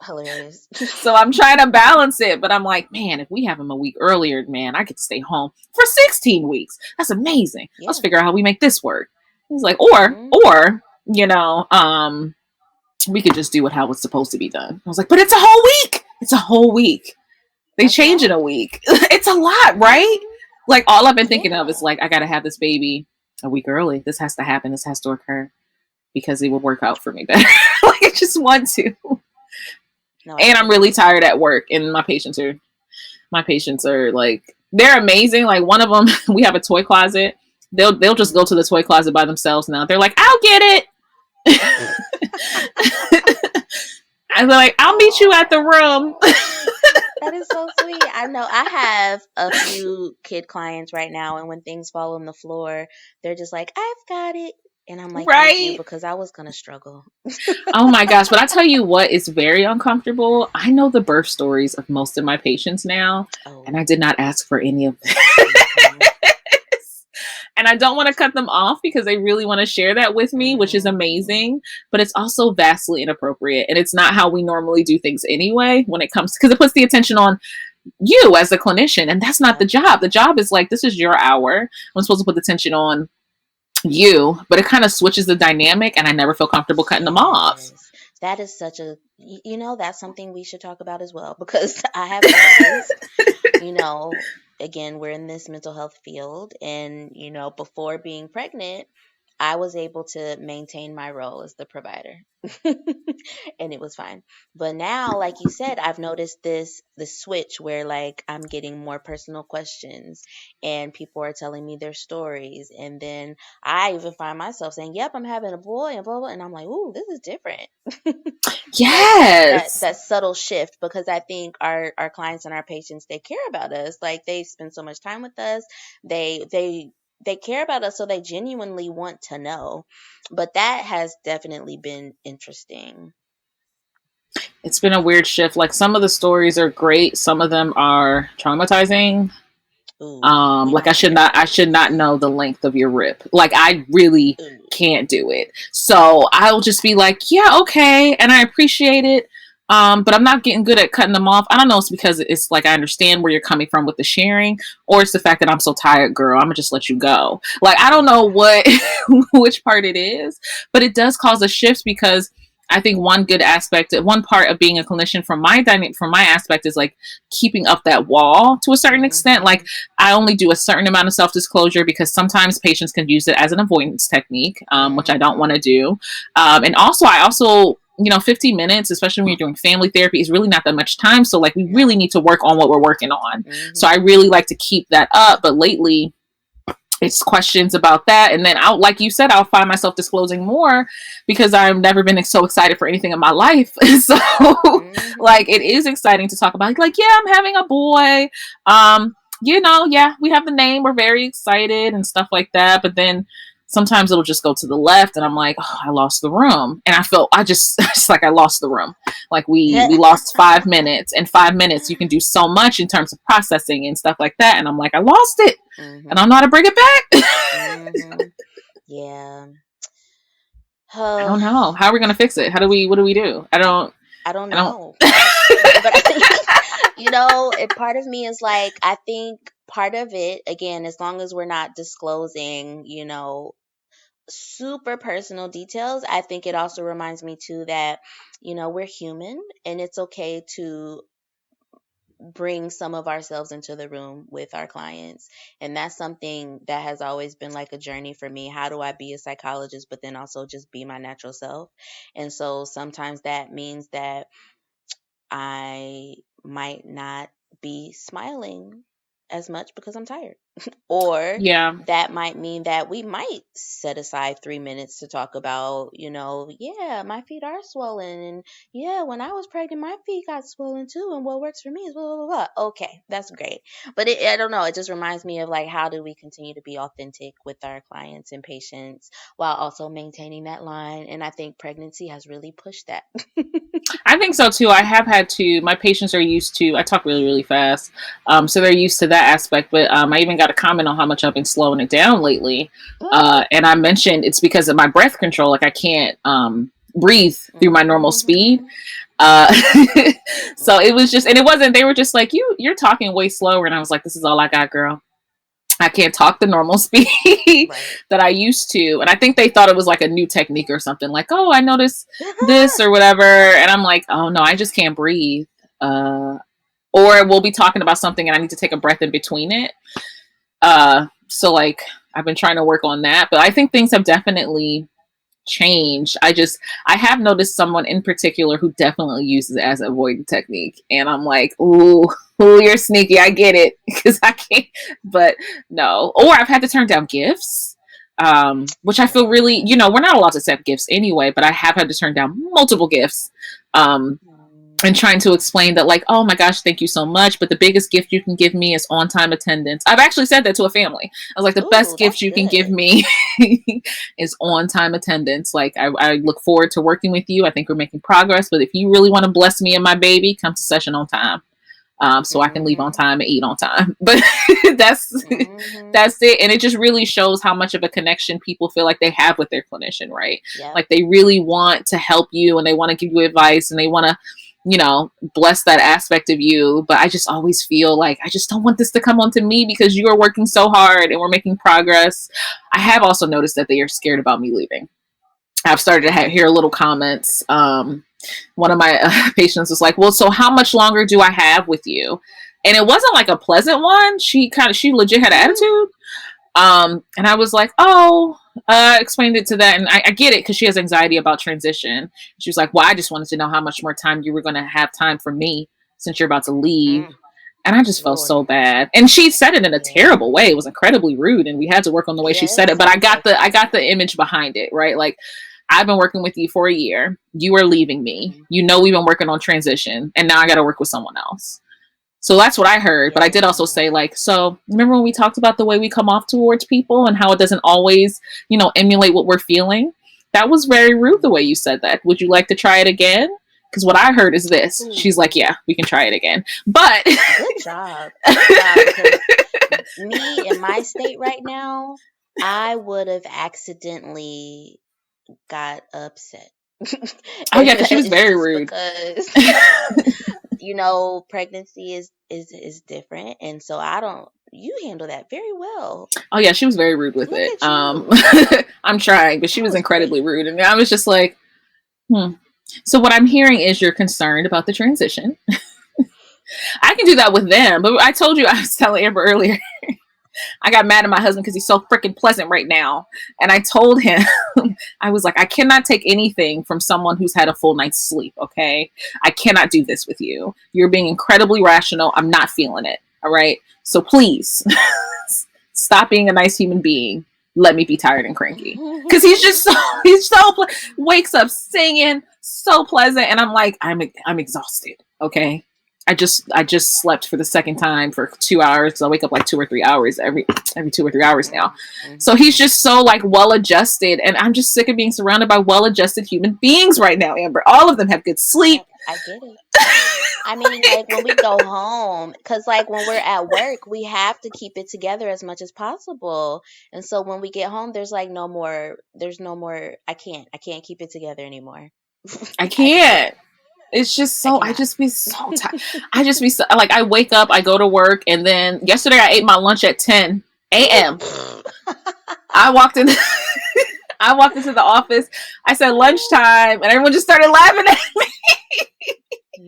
hilarious. So I'm trying to balance it, but I'm like, man, if we have him a week earlier, man, I get to stay home for 16 weeks. That's amazing. Yeah. Let's figure out how we make this work. He's like, or we could just do it how it's supposed to be done. I was like, but it's a whole week. It's a whole week. They change in a week. It's a lot, right? Like, all I've been thinking of is like, I got to have this baby a week early. This has to happen. This has to occur because it would work out for me better. Like, I just want to. No, and I'm really tired at work, and my patients are like, they're amazing. Like, one of them, we have a toy closet. They'll just go to the toy closet by themselves now. They're like, I'll get it. I'm like, I'll meet you at the room. That is so sweet. I know I have a few kid clients right now, and when things fall on the floor, they're just like, I've got it. And I'm like, right? Thank you, because I was going to struggle. Oh my gosh. But I tell you what is very uncomfortable. I know the birth stories of most of my patients now, and I did not ask for any of this. And I don't want to cut them off because they really want to share that with me, which is amazing. But it's also vastly inappropriate. And it's not how we normally do things anyway when it comes, because it puts the attention on you as a clinician. And that's not the job. The job is like, this is your hour. I'm supposed to put the attention on you, but it kind of switches the dynamic, and I never feel comfortable cutting them off. That is such a, that's something we should talk about as well, because I have noticed, again, we're in this mental health field, and, before being pregnant, I was able to maintain my role as the provider. And it was fine. But now, like you said, I've noticed the switch where like I'm getting more personal questions and people are telling me their stories. And then I even find myself saying, "Yep, I'm having a boy," and blah blah. And I'm like, "Ooh, this is different." Like Yes. that subtle shift, because I think our clients and our patients, they care about us. Like they spend so much time with us. They care about us, so they genuinely want to know. But that has definitely been interesting. It's been a weird shift. Like some of the stories are great, some of them are traumatizing. Ooh, we Like don't want to hear I those. should not know the length of your rip. Like I really Ooh. can't do it. So I'll just be like, yeah, okay, and I appreciate it. But I'm not getting good at cutting them off. I don't know. It's because it's like I understand where you're coming from with the sharing, or it's the fact that I'm so tired, girl. I'm gonna just let you go. Like I don't know Yeah. what which part it is, but it does cause a shift because I think one good aspect, one part of being a clinician from my dynamic, from my aspect, is like keeping up that wall to a certain extent. Like Mhm. I only do a certain amount of self disclosure because sometimes patients can use it as an avoidance technique, which I don't want Mhm. to do. And also, I also, 15 minutes, especially when you're doing family therapy, is really not that much time. So, like, we really No. need to work on what we're working on. So, I Mhm. really like to keep that up. But lately, it's questions about that, and then I'll, like you said, I'll find myself disclosing more because I've never been so excited for anything in my life. So like Mhm. it is exciting to talk about, like, yeah, I'm having a boy. Yeah, we have the name, we're very excited and stuff like that, but then sometimes it'll just go to the left and I'm like, oh, I lost the room, and I just it's like I lost the room. Like we lost 5 minutes, and 5 minutes you can do so much in terms of processing and stuff like that, and I'm like, I lost it and I Mhm. don't know how to bring it back. Mhm. Yeah. I Oh, don't know. How are we gonna fix it? What do we do? I don't I don't know. But part of me is like, I think part of it, again, as long as we're not disclosing, super personal details, I think it also reminds me too that, we're human and it's okay to bring some of ourselves into the room with our clients. And that's something that has always been like a journey for me. How do I be a psychologist, but then also just be my natural self? And so sometimes that means that I might not be smiling as much because I'm tired. Or yeah. that might mean that we might set aside 3 minutes to talk about, yeah, my feet are swollen. And yeah, when I was pregnant, my feet got swollen too. And what works for me is blah, blah, blah, blah. Okay, that's great. But I don't know. It just reminds me of like, how do we continue to be authentic with our clients and patients while also maintaining that line? And I think pregnancy has really pushed that. I think so too. I have had to. My patients are used to. I talk really, really fast, so they're used to that aspect. But I even got a comment on how much I've been slowing it down lately, and I mentioned it's because of my breath control. Like I can't breathe through my normal speed. Mhm. Uh, so it was just, and Mhm. it wasn't. They were just like, you're talking way slower, and I was like, this is all I got, girl. I can't talk the normal speed Right. that I used to. And I think they thought it was like a new technique or something, like, oh, I noticed this or whatever. And I'm like, oh no, I just can't breathe. Or we'll be talking about something and I need to take a breath in between it. So like I've been trying to work on that, but I think things have definitely changed. I have noticed someone in particular who definitely uses it as an avoidant technique, and I'm like, ooh, you're sneaky. I get it because I can't. But no, or I've had to turn down gifts, which I feel really, Yeah. we're not allowed to accept gifts anyway. But I have had to turn down multiple gifts. Um, and Mm. trying to explain that, like, oh my gosh, thank you so much, but the biggest gift you can give me is on time attendance. I've actually said that to a family. I was like, the Ooh, best gift that's you can give good. me is on time attendance. Like, I look forward to working with you. I think we're making progress, but if you really want to bless me and my baby, come to session on time. So I can leave on Mhm. time and eat on time. But that's Mhm. that's it. And it just really shows how much of a connection people feel like they have with their clinician, right? Yep. Like they really want to help you and they want to give you advice and they want to, bless that aspect of you. But I just always feel like I just don't want this to come onto me because you are working so hard and we're making progress. I have also noticed that they are scared about me leaving. I've started to hear little comments. One of my patients was like, well, so how much longer do I have with you? And it wasn't like a pleasant one. She legit had an Mhm. attitude. And I was like, oh, Explained it to that, and I get it because she has anxiety about transition. She was like, "Well, I just wanted to know how much more time you were going to have time for me since you're about to leave." Mm, And I just felt Lord. so bad. And she said it in a Yeah. terrible way. It was incredibly rude, and we had to work on the way she Yeah, it said it. But sounds like I it. got the image behind it, right? Like, I've been working with you for a year. You are leaving me. Mhm. You know we've been working on transition, and now I got to work with someone else. So that's what I heard. But I did also Yeah. say, like, so remember when we talked about the way we come off towards people and how it doesn't always, emulate what we're feeling? That was very rude the way Mhm. you said that. Would you like to try it again? Because what I heard is this. She's like, Ooh, yeah, we can try it again. But good job. Good job. Because me in my state right now, I would have accidentally got upset. oh yeah, because she was It's very just rude. because pregnancy is different, and so I don't. You handle that very well. Oh yeah, she was very rude with Look it. at you. I'm trying, but she That was was great. incredibly rude, and I was just like, hmm. So what I'm hearing is you're concerned about the transition. I can do that with them, but I told you I was telling Amber earlier. I got mad at my husband because he's so freaking pleasant right now, and I told him, I was like, I cannot take anything from someone who's had a full night's sleep. Okay, I cannot do this with you. You're being incredibly rational. I'm not feeling it. All right, so please stop being a nice human being. Let me be tired and cranky. Because he's just so wakes up singing, so pleasant, and I'm like, I'm exhausted. Okay, I just slept for the second time for 2 hours. So I wake up like 2 or 3 hours every 2 or 3 hours now. So he's Mhm. just so like well adjusted, and I'm just sick of being surrounded by well adjusted human beings right now. Amber, all of them have good sleep. I get it. I mean, like when we go home, because like when we're at work, we have to keep it together as much as possible. And so when we get home, there's like there's no more, I can't keep it together anymore. I I just can't. can't. It's just I so I cannot. just be so tired. I just be so, like I wake up, I go to work, and then yesterday I ate my lunch at 10 a.m. I walked in. I walked into the office. I said lunchtime, and everyone just started laughing at me.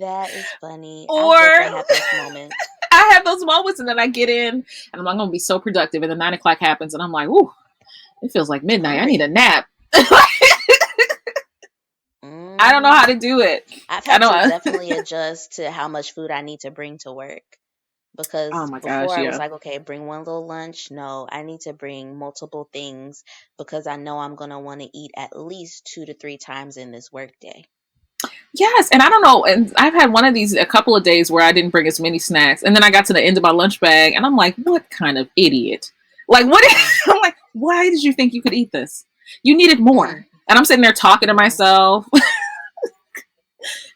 That is funny. I definitely Or have those moments. I have those moments, and then I get in, and I'm like, I'm gonna be so productive, and then 9 o'clock happens, and I'm like, ooh, it feels like I'm midnight. I need hungry. a nap. I don't know how Hmm. to do it. I've I had to don't. definitely adjust to how much food I need to bring to work. Oh Because my before gosh, I was yeah. like, okay, bring one little lunch. No, I need to bring multiple things because I know I'm gonna want to eat at least 2 to 3 times in this workday. Yes, and I don't know. And I've had one of these a couple of days where I didn't bring as many snacks, and then I got to the end of my lunch bag, and I'm like, "What kind of idiot? Like, what?" Mm, I'm like, "Why did you think you could eat this? You needed mm, more." And I'm sitting there talking to yeah. myself,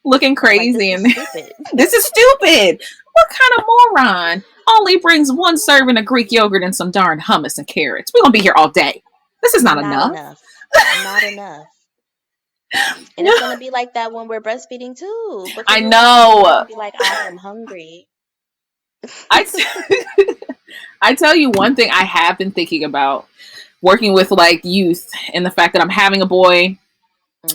looking Like this crazy, is and stupid. this is stupid. What kind of moron only brings one serving of Greek yogurt and some darn hummus and carrots? We're gonna be here all day. This is not Not enough. enough. Not enough. And it's gonna be like that when we're breastfeeding too, because I we're gonna come to work know. and be like, I am hungry. I I tell you one thing I have been thinking about working with like youth and the fact that I'm having a boy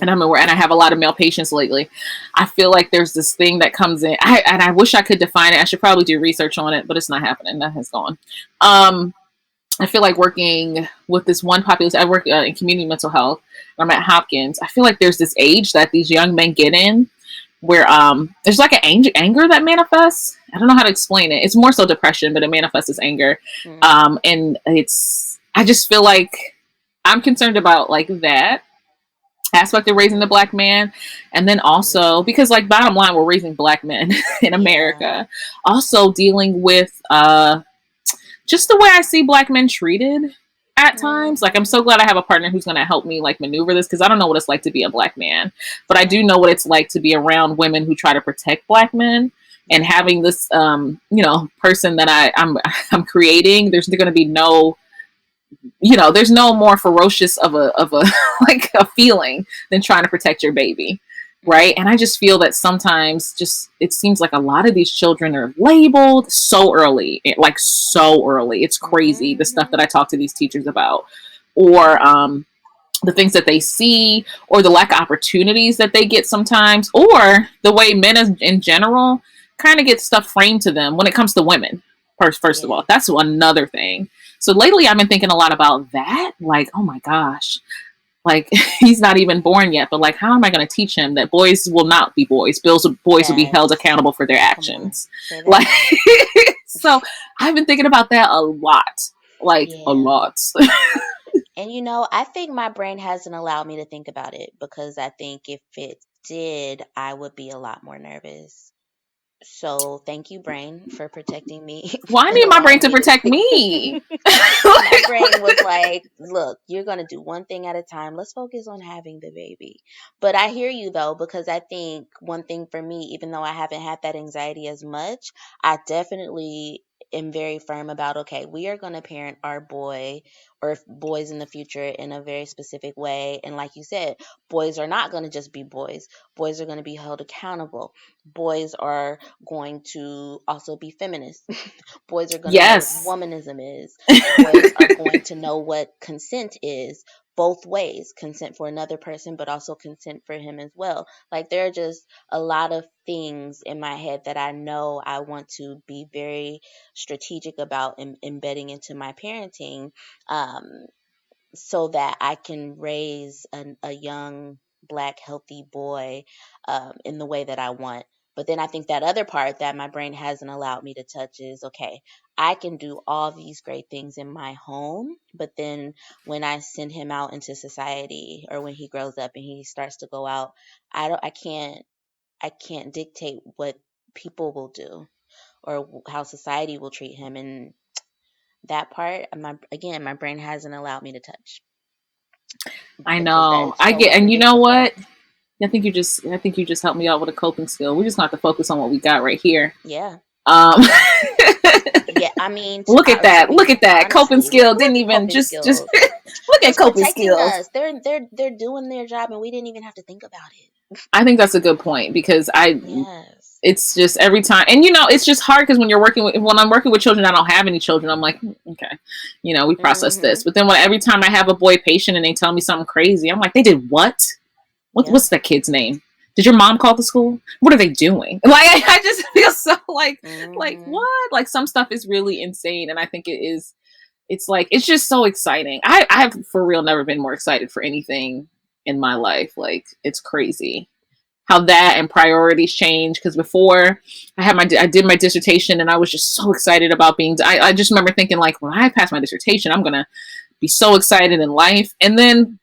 and Mm, I have a lot of male patients lately. I feel like there's this thing that comes in. And I wish I could define it. I should probably do research on it, but it's not happening. That has gone. Um, I feel like working with this one population. I work in community mental health. I'm at Hopkins. I feel like there's this age that these young men get in where there's like an anger that manifests. I don't know how to explain it. It's more so depression, but it manifests as anger. mm, And I just feel like I'm concerned about like that aspect of raising the mm, black man. And then mm. also because like bottom line, we're raising black men in Yeah. America. Also dealing with just the way I see black men treated at times. Like I'm Hmm. so glad I have a partner who's going to help me like maneuver this because I don't know what it's like to be a black man, but I do Yeah. know what it's like to be around women who try to protect black men. And Yeah. having this, person that I'm creating, there's going to be no, there's no more ferocious of a like a feeling than trying to protect your baby, right? And I Hmm. just feel that sometimes just it seems like a lot of these children are labeled so early, like so early. It's crazy the stuff that Hmm. I talk to these teachers about, or the things that they see, or the lack of opportunities that they get sometimes, or the way men in general kind of get stuff framed to them when it comes to women. First of Yeah. all, that's another thing. So lately I've been thinking a lot about that. Like, oh my gosh, like he's not even born yet, but like, how am I going to teach him that boys will not be boys? Boys will be held Yes. accountable for their Come on. actions. Say that Like, again. so I've been thinking about that a lot, like a Yeah. lot. And I think my brain hasn't allowed me to think about it because I think if it did, I would be a lot more nervous. So thank you, brain, for protecting me Well, I and need my brain allowing to me to protect think. me. My brain was like, look, you're going to do one thing at a time. Let's focus on having the baby. But I hear you though, because I think one thing for me, even though I haven't had that anxiety as much, I definitely am very firm about, okay, we are going to parent our boy or boys in the future in a very specific way. And like you said, boys are not going to just be boys. Boys are going to be held accountable. Boys are going to also be feminists. Boys are going to know what Yes. womanism is. Boys are going to know what consent is, both ways, consent for another person, but also consent for him as well. Like, there are just a lot of things in my head that I know I want to be very strategic about embedding into my parenting, um, so that I can raise a young, black, healthy boy in the way that I want. But then I think that other part that my brain hasn't allowed me to touch is, okay, I can do all these great things in my home, but then when I send him out into society or when he grows up and he starts to go out, I can't dictate what people will do or how society will treat him. And that part, my brain hasn't allowed me to touch I because that know. is I so get, and you know unpredictable. what? I think you just helped me out with a coping skill. We just got to focus on what we got right here. Yeah, Um, yeah, yeah. I mean, look at to that. be Look at that. Coping honestly, skill look didn't at even coping just skills. look at It's coping protecting skills. us. They're doing their job, and we didn't even have to think about it. I think that's a good point because Yes. it's just every time, and it's just hard because when I'm working with children, I don't have any children. I'm like, okay, we process Mm-hmm. this. But then every time I have a boy patient and they tell me something crazy, I'm like, they did what? Yep. What's that kid's name? Did your mom call the school? What are they doing? Like, I just feel so like Mm-hmm. what? Like, some stuff is really insane, and I think it is. It's like, it's just so exciting. I've for real never been more excited for anything in my life. Like, it's crazy how that and priorities change. Because before I did my dissertation, and I was just so excited about I just remember thinking, like, when I pass my dissertation, I'm gonna be so excited in life. And then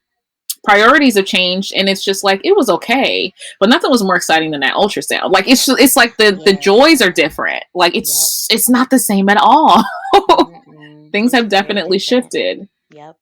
priorities have changed, and it's just like, it was okay, but nothing was more exciting than that ultrasound. Like, it's like the joys are Yeah. different. Like, Yep. it's not the same at all. Mm-mm. Things It's have very definitely different. shifted. Yep.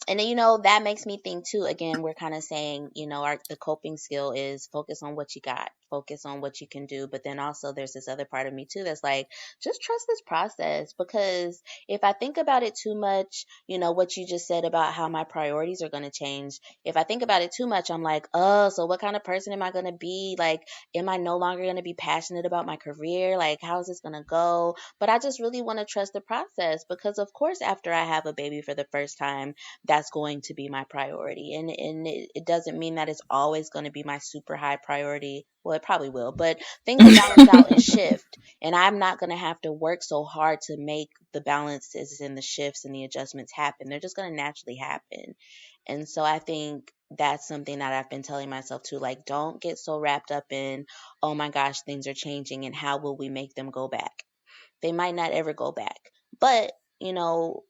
And then, that makes me think too. Again, we're kind of saying, the coping skill is focus on what you got, focus on what you can do. But then also, there's this other part of me too that's like, just trust this process. Because if I think about it too much, what you just said about how my priorities are going to change. If I think about it too much, I'm like, oh, so what kind of person am I going to be? Like, am I no longer going to be passionate about my career? Like, how is this going to go? But I just really want to trust the process because, of course, after I have a baby for the first time, that's going to be my priority. And it doesn't mean that it's always going to be my super high priority. Well, it probably will, but things will balance out and shift. And I'm not going to have to work so hard to make the balances and the shifts and the adjustments happen. They're just going to naturally happen. And so I think that's something that I've been telling myself too. Like, don't get so wrapped up in, oh my gosh, things are changing and how will we make them go back? They might not ever go back. But,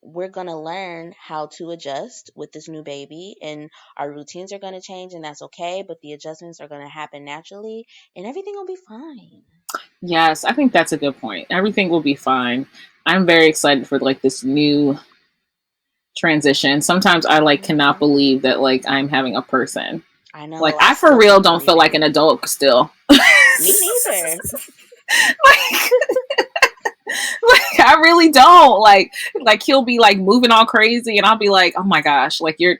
we're going to learn how to adjust with this new baby, and our routines are going to change, and that's okay. But the adjustments are going to happen naturally, and everything will be fine. Yes, I think that's a good point. Everything will be fine. I'm very excited for like this new transition. Sometimes I like cannot Hmm. believe that like I'm having a person. I Like, know. I I for still real can't don't believe feel like it. an adult still. Me neither. Like, like, I really don't. Like he'll be like moving all crazy, and I'll be like, oh my gosh, like you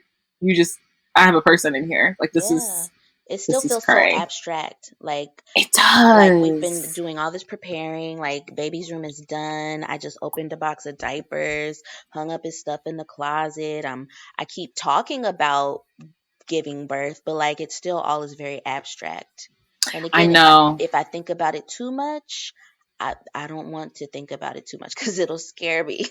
just I have a person in here. Like, this Yeah. is It still this is feels so cray. abstract. It Like we've been does. doing all this preparing, like baby's room is done. I just opened a box of diapers, hung up his stuff in the closet. I keep talking about giving birth, but like it still all is very abstract. And I again, if I know. if I think about it too much, I don't want to think about it too much because it'll scare me.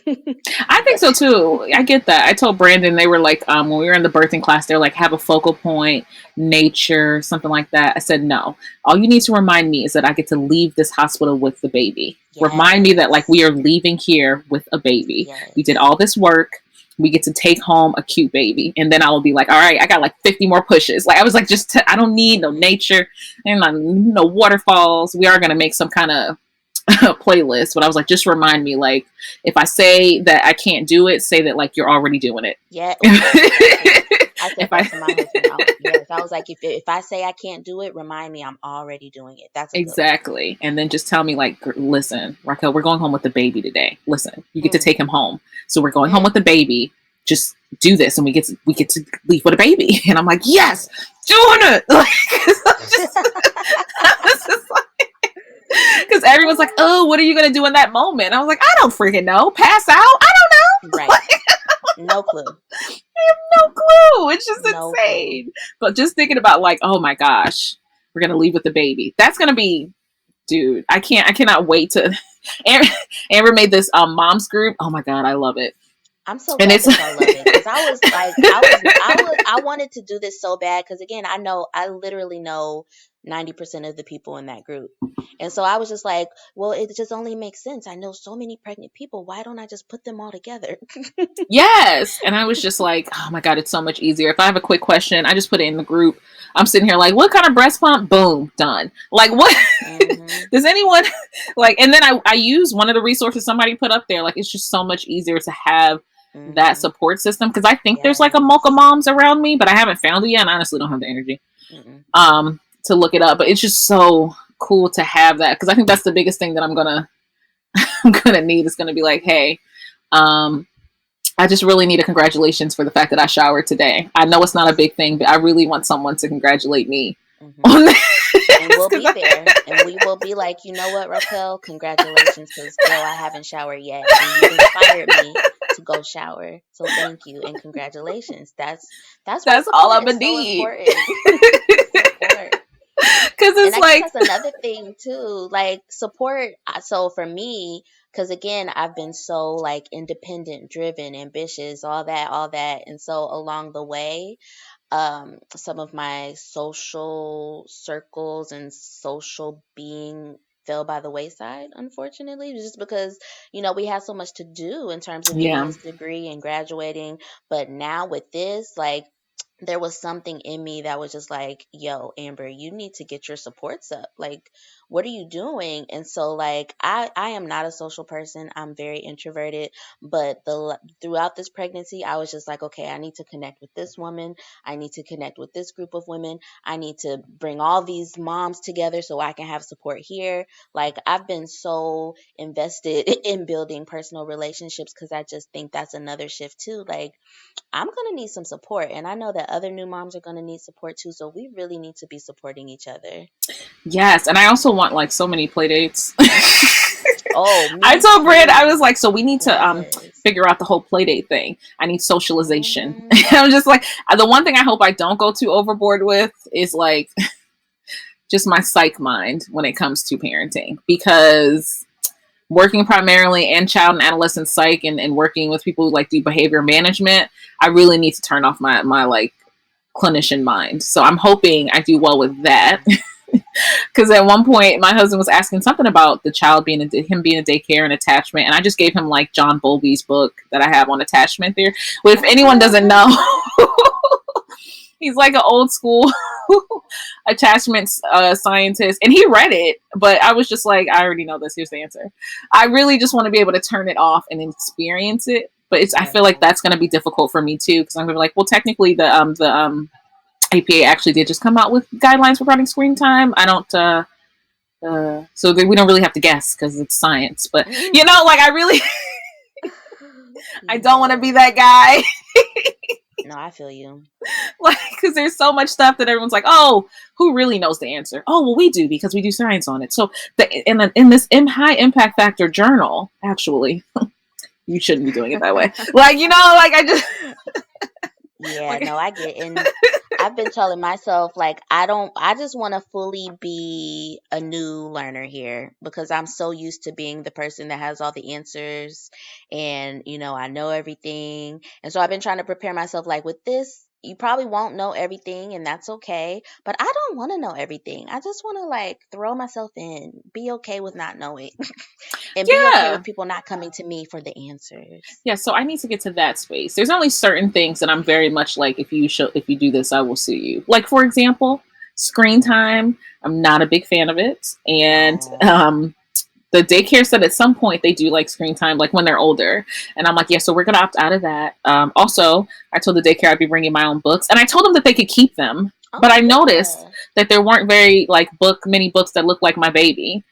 I think But so too. I get that. I told Brandon, they were like, when we were in the birthing class, they're like, have a focal point, nature, something like that. I said, no. All you need to remind me is that I get to leave this hospital with the baby. Remind me that like yes, we are leaving here with a baby. We did yes, all this work. We get to take home a cute baby. And then I will be like, all right, I got like 50 more pushes. Like I was like, I don't need no hmm nature and no waterfalls. We are going to make some kind of playlist, but I was like, just remind me, like, if I say that I can't do it, say that like you're already doing it. yeah. Oh, exactly. I said If that I to my husband. Yes, I was like, if I say I can't do it, remind me I'm already doing it. That's a good one. exactly, and then just tell me like, listen, Raquel, we're going home with the baby today. Listen, you get to Mm, take him home, so we're going home mm, with the baby. Just do this, and we get to leave with a baby. And I'm like, yes, yes. doing it. Like, this is because everyone's like, Oh, oh, what are you gonna do in that moment? I was like, I don't freaking know. Pass out? I don't know. right. No clue. No clue. It's just No clue. insane. But just thinking about like, oh my gosh, we're gonna leave with the baby. That's gonna be, dude. I cannot wait to. Amber, Amber made this moms group. Oh my god, I love it. I'm so And glad it's that y'all love it because I was like, I wanted to do this so bad because again, I literally know 90% of the people in that group. And so I was just like, well, it just only makes sense. I know so many pregnant people. Why don't I just put them all together? yes. And I was just like, oh my god, it's so much easier. If I have a quick question, I just put it in the group. I'm sitting here like, what kind of breast pump? Boom, done. Like what? hmm Does anyone like? And then I use one of the resources somebody put up there. Like it's just so much easier to have that hmm support system because I think there's like a mocha Yes. moms around me, but I haven't found it yet. And I honestly don't have the energy Mm-mm. to look it up. But it's just so cool to have that because I think that's the biggest thing that I'm gonna I'm gonna need is gonna be like, hey, um, I just really need a congratulations for the fact that I showered today. I know it's not a big thing, but I really want someone to congratulate me hmm on And this we'll be because there and we will be like, you know what, Raquel, congratulations, because girl, I haven't showered yet. And you inspired me to go shower. So thank you and congratulations. That's why that's all I'm support gonna is so need. important. Support. Because And it's I guess like, that's another thing too. Like support. So for me, because again, I've been so like independent, driven, ambitious, all that. And so along the way, some of my social circles and social being fell by the wayside, unfortunately, just because, we had so much to do in terms of getting yeah, this degree and graduating. But now with this, like, there was something in me that was just like, yo, Amber, you need to get your supports up. Like, what are you doing? And so, like, I am not a social person. I'm very introverted. But throughout this pregnancy, I was just like, okay, I need to connect with this woman. I need to connect with this group of women. I need to bring all these moms together so I can have support here. Like, I've been so invested in building personal relationships because I just think that's another shift too. Like, I'm going to need some support. And I know that other new moms are going to need support too. So we really need to be supporting each other. yes. And I also want like so many play dates. Oh, I me told Brad, I too. was like, so we need to Yes. figure out the whole play date thing. I need socialization. hmm I'm just like, the one thing I hope I don't go too overboard with is like just my psych mind when it comes to parenting because working primarily in child and adolescent psych and working with people who like do behavior management, I really need to turn off my like clinician mind. So I'm hoping I do well with that. hmm Because at one point my husband was asking something about the child being him being a daycare and attachment, and I just gave him like John Bowlby's book that I have on attachment there. But if anyone doesn't know, he's like an old school attachment scientist, and he read it. But I was just like, I already know this. Here's the answer. I really just want to be able to turn it off and experience it. But I feel like Yes. that's going to be difficult for me too because I'm going to be like, well, technically the APA actually did just come out with guidelines regarding screen time. I don't. So we don't really have to guess because it's science. But like I really, I don't want to be Yes. that guy. No, I feel you. Like, because there's so much stuff that everyone's like, oh, who really knows the answer? Oh, well, we do because we do science on it. So in this high impact factor journal, actually, you shouldn't be doing it that way. Like, like I just Yeah, like, no, I get, and I've been telling myself like I just want to fully be a new learner here because I'm so used to being the person that has all the answers and I know everything. And so I've been trying to prepare myself like with this, you probably won't know everything and that's okay, but I don't want to know everything. I just want to like throw myself in, be okay with not knowing and be okay Yeah. with people not coming to me for the answers. Yeah, so I need to get to that space. There's only certain things that I'm very much like, if you do this, I will sue you. Like, for example, screen time. I'm not a big fan of it. And Oh. the daycare said at some point they do like screen time, like when they're older. And I'm like, yeah, so we're going to opt out of that. Also, I told the daycare I'd be bringing my own books. And I told them that they could keep them. But Oh I noticed yeah. that there weren't very like many books that look like my baby.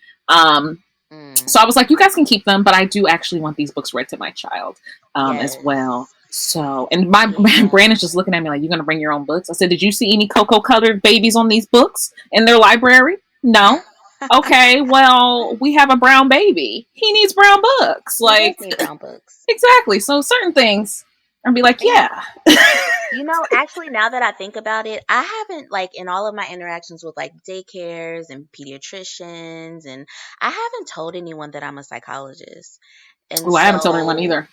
Mm, So I was like, you guys can keep them, but I do actually want these books read to my child as well. yes. So, and my Yeah. Brandon's just looking at me like, you're going to bring your own books? I said, did you see any cocoa colored babies on these books in their library? No. Okay, well, we have a brown baby. He needs brown books. He does Like, need brown books. exactly. So certain things, I'd be like, And yeah. actually, now that I think about it, I haven't, like, in all of my interactions with, like, daycares and pediatricians, and I haven't told anyone that I'm a psychologist. And Oh, I haven't told anyone so, either.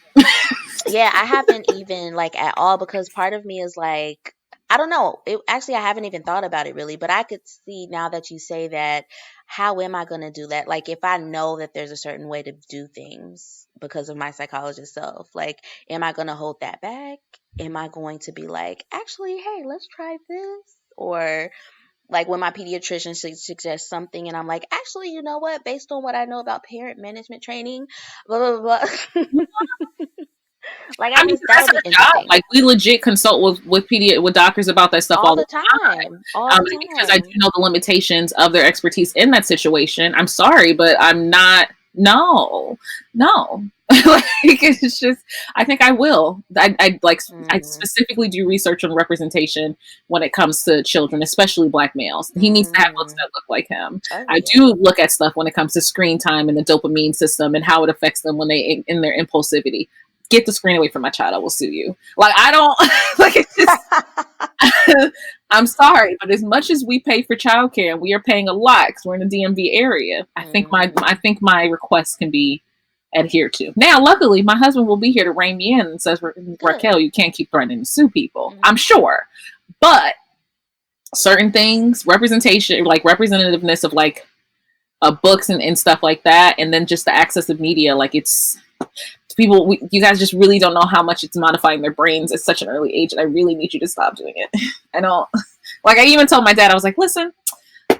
yeah, I haven't even, like, at all, because part of me is like, I don't know. Actually, I haven't even thought about it really, but I could see now that you say that, how am I going to do that? Like, if I know that there's a certain way to do things because of my psychologist self, like, am I going to hold that back? Am I going to be like, actually, hey, let's try this? Or like when my pediatrician suggests something and I'm like, actually, you know what? Based on what I know about parent management training, blah, blah, blah. blah. Like, I mean, that'll that's be our job. interesting. Like, we legit consult with doctors about that stuff All all the the time. time. All the Because I do time. know the limitations of their expertise in that situation. I'm sorry, but I'm not. No, no. Like, it's just. I think I will. I Mm, specifically do research on representation when it comes to children, especially Black males. He needs to have books mm. that look like him. Oh, I yeah. do look at stuff when it comes to screen time and the dopamine system and how it affects them when they in their impulsivity. Get the screen away from my child. I will sue you. Like, I don't like, it's just. I'm sorry, but as much as we pay for childcare, and we are paying a lot because we're in the DMV area. I Mhm. think my requests can be adhered to. Now, luckily, my husband will be here to rein me in and says, Good. Raquel, you can't keep threatening to sue people. I'm Mhm. sure, but certain things, representation, like representativeness of like books and stuff like that, and then just the access of media, like it's you guys just really don't know how much it's modifying their brains at such an early age, and I really need you to stop doing it. I don't like. I even told my dad, I was like, listen,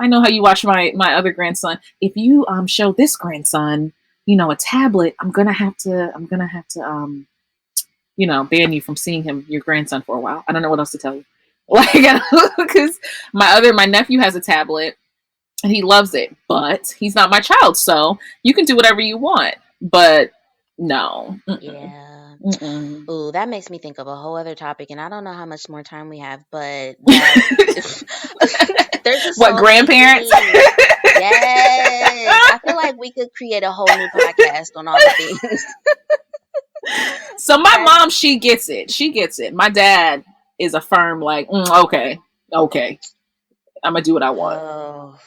I know how you watch my other grandson. If you show this grandson, a tablet, I'm gonna have to ban you from seeing your grandson for a while. I don't know what else to tell you. Like, because my nephew has a tablet and he loves it, but he's not my child, so you can do whatever you want. But no. Mm-mm. Yeah. Mm-mm. Ooh, that makes me think of a whole other topic, and I don't know how much more time we have, but that there's just What, so many grandparents? things. Yes. I feel like we could create a whole new podcast on all the things. So my That mom, she gets it. She gets it. My dad is a firm like, okay, okay, I'm gonna do what I want. Oh,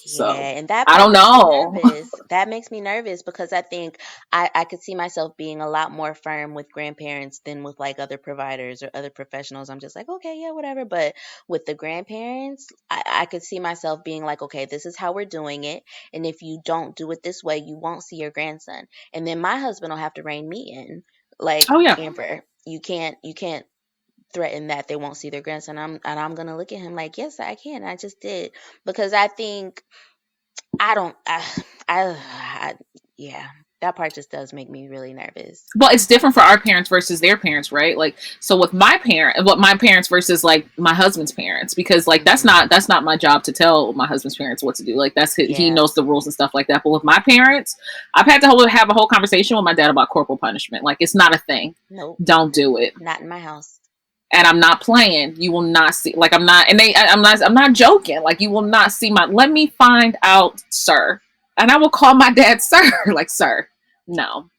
So yeah. And that I part don't makes me know. nervous. That makes me nervous because I think I could see myself being a lot more firm with grandparents than with like other providers or other professionals. I'm just like, okay, yeah, whatever. But with the grandparents, I could see myself being like, okay, this is how we're doing it. And if you don't do it this way, you won't see your grandson. And then my husband will have to rein me in. Like, Oh yeah. Amber, you can't threaten that they won't see their grandson. I'm gonna look at him like, yes, I can. I just did because I think I don't. Yeah, that part just does make me really nervous. Well, it's different for our parents versus their parents, right? Like, so with my parents versus like my husband's parents, because like Hmm. that's not my job to tell my husband's parents what to do. Like, he Yeah. knows the rules and stuff like that. But with my parents, I've had to have a whole conversation with my dad about corporal punishment. Like, it's not a thing. Nope. Don't do it. Not in my house. And I'm not playing. You will not see. Like, I'm not. And I'm not joking. Like, you will not see my. Let me find out, sir. And I will call my dad, sir. Like, sir. No.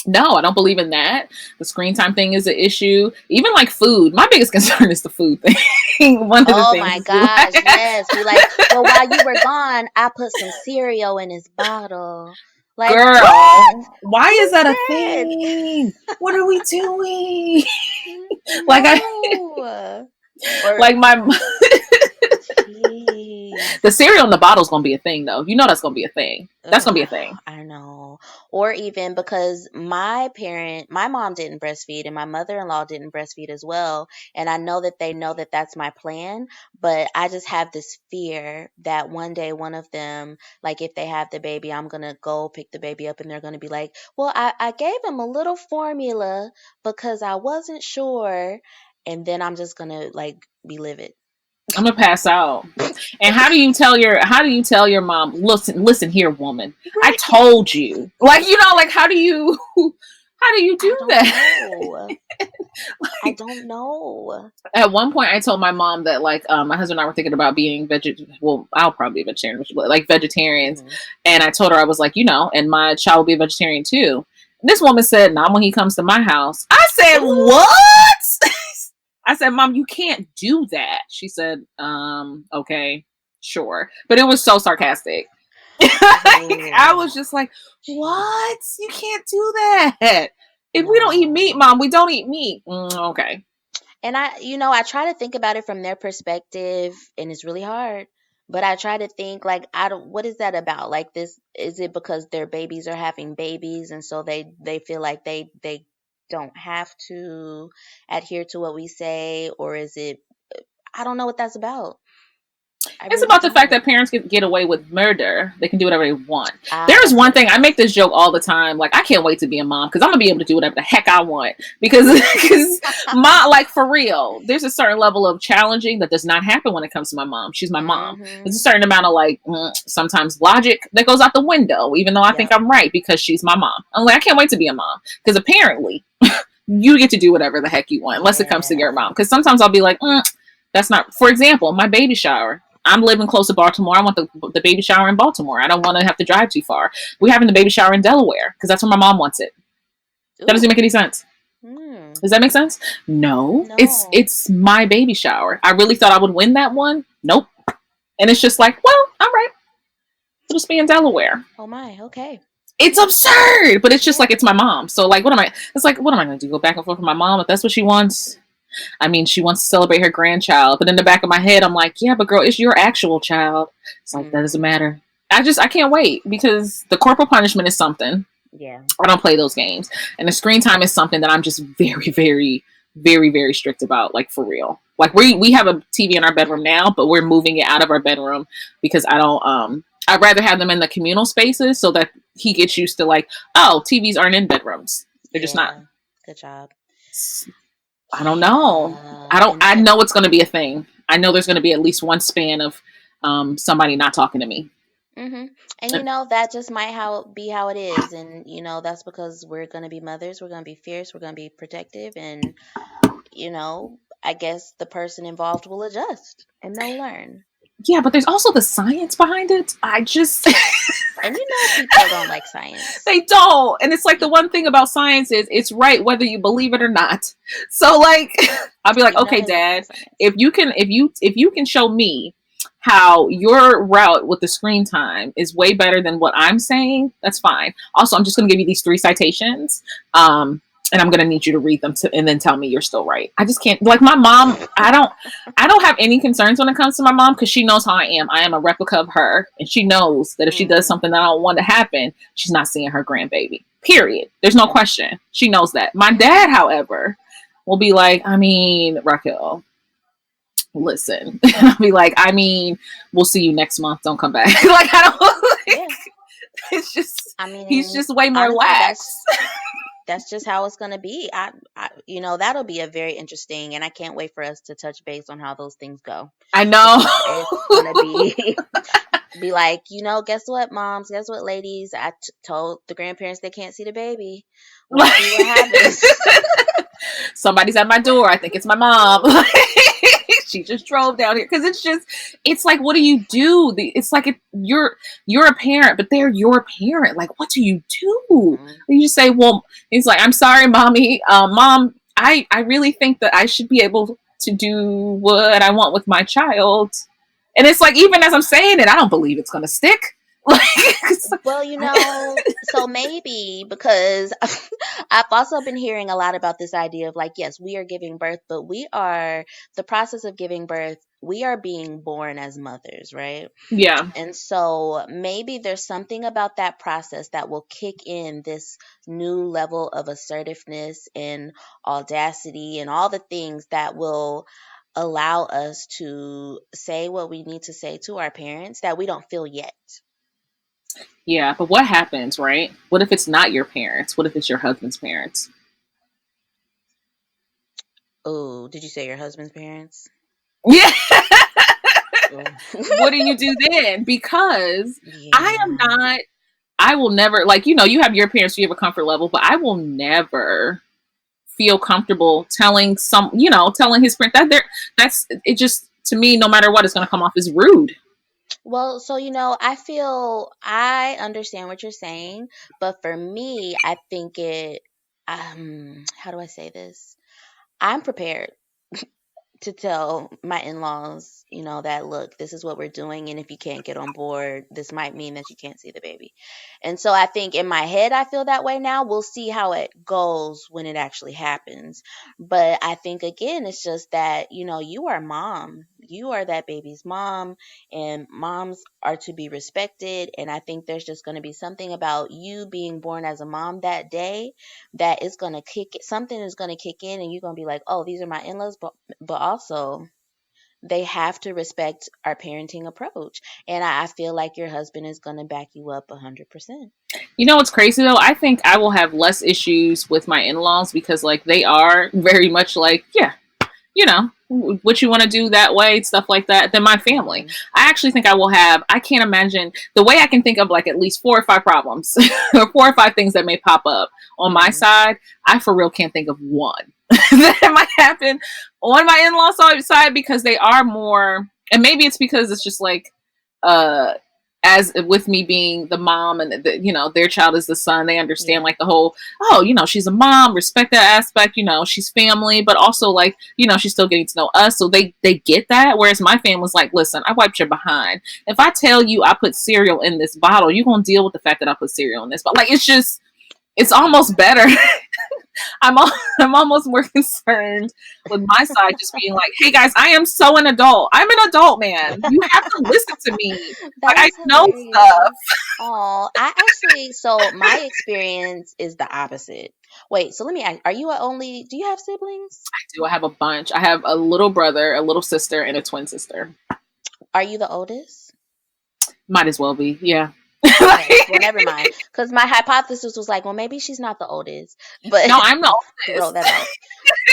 No, I don't believe in that. The screen time thing is an issue. Even like food. My biggest concern is the food thing. One of the Oh things my is like, gosh, yes. Be like, well, while you were gone, I put some cereal in his bottle. Like, what? girl, why Who is that a said? thing? What are we doing? Like I No. Or, like my jeez. the cereal in the bottle is gonna be a thing though. You know that's gonna be a thing. That's gonna Ugh, be a thing. I know. Or even because my mom didn't breastfeed and my mother-in-law didn't breastfeed as well. And I know that that's my plan, but I just have this fear that one day one of them, like if they have the baby, I'm gonna go pick the baby up and they're gonna be like, well, I gave him a little formula because I wasn't sure. And then I'm just gonna like be livid. I'm gonna pass out. And how do you tell your mom, listen here, woman. I Right. told you. Like, like how do you how do you I do don't that? know. I don't know. At one point I told my mom that like my husband and I were thinking about being well, I'll probably be vegetarian, but like vegetarians. Mhm. And I told her I was like, and my child will be a vegetarian too. This woman said, not when he comes to my house. I said, Ooh. what? I said, Mom, you can't do that. She said, okay, sure. But it was so sarcastic. I Oh, was just like, jeez. what? You can't do that. If we don't eat meat, No. Mom, we don't eat meat. Okay. And I try to think about it from their perspective, and it's really hard. But I try to think like, I don't, what is that about? Like this, is it because their babies are having babies and so they feel like they don't have to adhere to what we say, or is it, I don't know what that's about. I It's really about the fact don't. that parents can get away with murder. They can do whatever they want. Ah, There's that's one what it thing I make is. this joke all the time. Like I can't wait to be a mom because I'm gonna be able to do whatever the heck I want because because my like for real. There's a certain level of challenging that does not happen when it comes to my mom. She's my mom. There's a Mhm. certain amount of like sometimes logic that goes out the window, even though I think Yep. I'm right because she's my mom. I'm like I can't wait to be a mom because apparently you get to do whatever the heck you want unless it comes to your Yeah. mom. Because sometimes I'll be like that's not. For example, my baby shower. I'm living close to Baltimore. I want the baby shower in Baltimore. I don't want to have to drive too far. We're having the baby shower in Delaware because that's where my mom wants it. That doesn't Ooh. make any sense. Hmm. Does that make sense? No. It's No. it's my baby shower. I really thought I would win that one. Nope. And it's just like, well, all right. It'll just be in Delaware. Oh my. Okay. It's absurd, but it's just Yeah. like it's my mom. So like, what am I? It's like, what am I going to do? Go back and forth with my mom if that's what she wants? I mean, she wants to celebrate her grandchild, but in the back of my head, I'm like, yeah, but girl, it's your actual child. It's like, that doesn't Mhm. matter. I can't wait because the corporal punishment is something. Yeah. I don't play those games. And the screen time is something that I'm just very, very, very, very strict about, like for real. Like we have a TV in our bedroom now, but we're moving it out of our bedroom because I don't, I'd rather have them in the communal spaces so that he gets used to like, oh, TVs aren't in bedrooms. They're just not. Yeah. Good job. I don't know. Yeah. And I that. know it's going to be a thing. I know there's going to be at least one span of somebody not talking to me. Mhm. And that just might how it is, and that's because we're gonna be mothers. We're gonna be fierce. We're gonna be protective, and I guess the person involved will adjust and they'll learn. Yeah, but there's also the science behind it. I just And people don't like science. they don't. And it's like the one thing about science is it's right whether you believe it or not. So like I'll be like, okay, They don't Dad, like science. if you can show me how your route with the screen time is way better than what I'm saying, that's fine. Also, I'm just gonna give you these 3 citations. And I'm gonna need you to read them and then tell me you're still right. I just can't like my mom, I don't have any concerns when it comes to my mom because she knows how I am. I am a replica of her, and she knows that if she does Mhm. something that I don't want to happen, she's not seeing her grandbaby. Period. There's no question. She knows that. My dad, however, will be like, I mean, Raquel, listen. I'll be like, I mean, we'll see you next month. Don't come back. Like I don't. Yeah. It's just I he's mean, just way more honestly, lax. that's just how it's gonna be. That'll be a very interesting, and I can't wait for us to touch base on how those things go, I know. because it's gonna be be like, guess what, moms, guess what, ladies, told the grandparents they can't see the baby. We'll Like, see what happens. somebody's at my door. I think it's my mom. she just drove down here. Because it's like, what do you do? It's like you're a parent, but they're your parent. Like, what do you do? Mhm. You just say, well, it's like, I'm sorry, mommy, mom. I really think that I should be able to do what I want with my child. And it's like, even as I'm saying it, I don't believe it's gonna stick. Like, Well, so maybe because I've also been hearing a lot about this idea of like, yes, we are giving birth, but the process of giving birth, we are being born as mothers, right? yeah, And so maybe there's something about that process that will kick in this new level of assertiveness and audacity and all the things that will allow us to say what we need to say to our parents that we don't feel yet. yeah. But what happens, right? What if it's not your parents? What if it's your husband's parents? Oh, did you say your husband's parents? Yeah. Oh. What do you do then? Because I am Yeah. not, I will never, like, you have your parents, you have a comfort level, but I will never feel comfortable telling his parents that that's it. Just to me, no matter what, it's going to come off as rude. Well, so I understand what you're saying, but for me, I think how do I say this? I'm prepared to tell my in-laws, that look, this is what we're doing, and if you can't get on board, this might mean that you can't see the baby. And so I think in my head I feel that way now. We'll see how it goes when it actually happens. But I think again it's just that, you are mom. You are that baby's mom, and moms are to be respected, and I think there's just going to be something about you being born as a mom that day that is going to something is going to kick in, and you're going to be like, "Oh, these are my in-laws," but also they have to respect our parenting approach. And I feel like your husband is going to back you up 100%. You know what's crazy though? I think I will have less issues with my in-laws because like they are very much like, yeah, what you want to do that way, stuff like that, than my family. Hmm. I actually think I can't imagine the way I can think of like at least 4 or 5 problems or 4 or 5 things that may pop up on my Hmm. side. I for real can't think of one that might happen on my in-law side because they are more, and maybe it's because it's just like, uh, as with me being the mom and their child is the son, they understand Yeah. like the whole, oh, she's a mom, respect that aspect, she's family, but also like, she's still getting to know us. So they get that. Whereas my family's like, listen, I wiped your behind. If I tell you I put cereal in this bottle, you're going to deal with the fact that I put cereal in this. But like, it's almost better. I'm I'm almost more concerned with my side just being like, hey guys, I am so an adult. I'm an adult, man. You have to listen to me. That Like, I is know stuff. hilarious. Oh, so my experience is the opposite. Wait, so let me ask, do you have siblings? I have a bunch. I have a little brother, a little sister, and a twin sister. Are you the oldest? Might as well be, yeah. Okay, well, never mind. Because my hypothesis was like, well, maybe she's not the oldest, but No, I'm the wrote oldest. that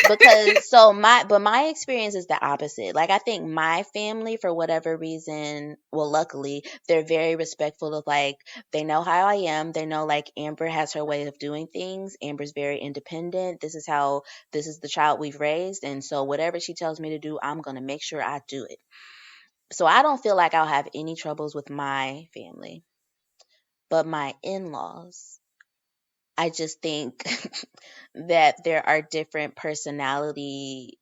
out. But my experience is the opposite. Like, I think my family, for whatever reason, well, luckily, they're very respectful of, like, they know how I am. They know, like, Amber has her way of doing things. Amber's very independent. This is the child we've raised. And so whatever she tells me to do, I'm going to make sure I do it. So I don't feel like I'll have any troubles with my family. But my in-laws, I just think that there are different personalities.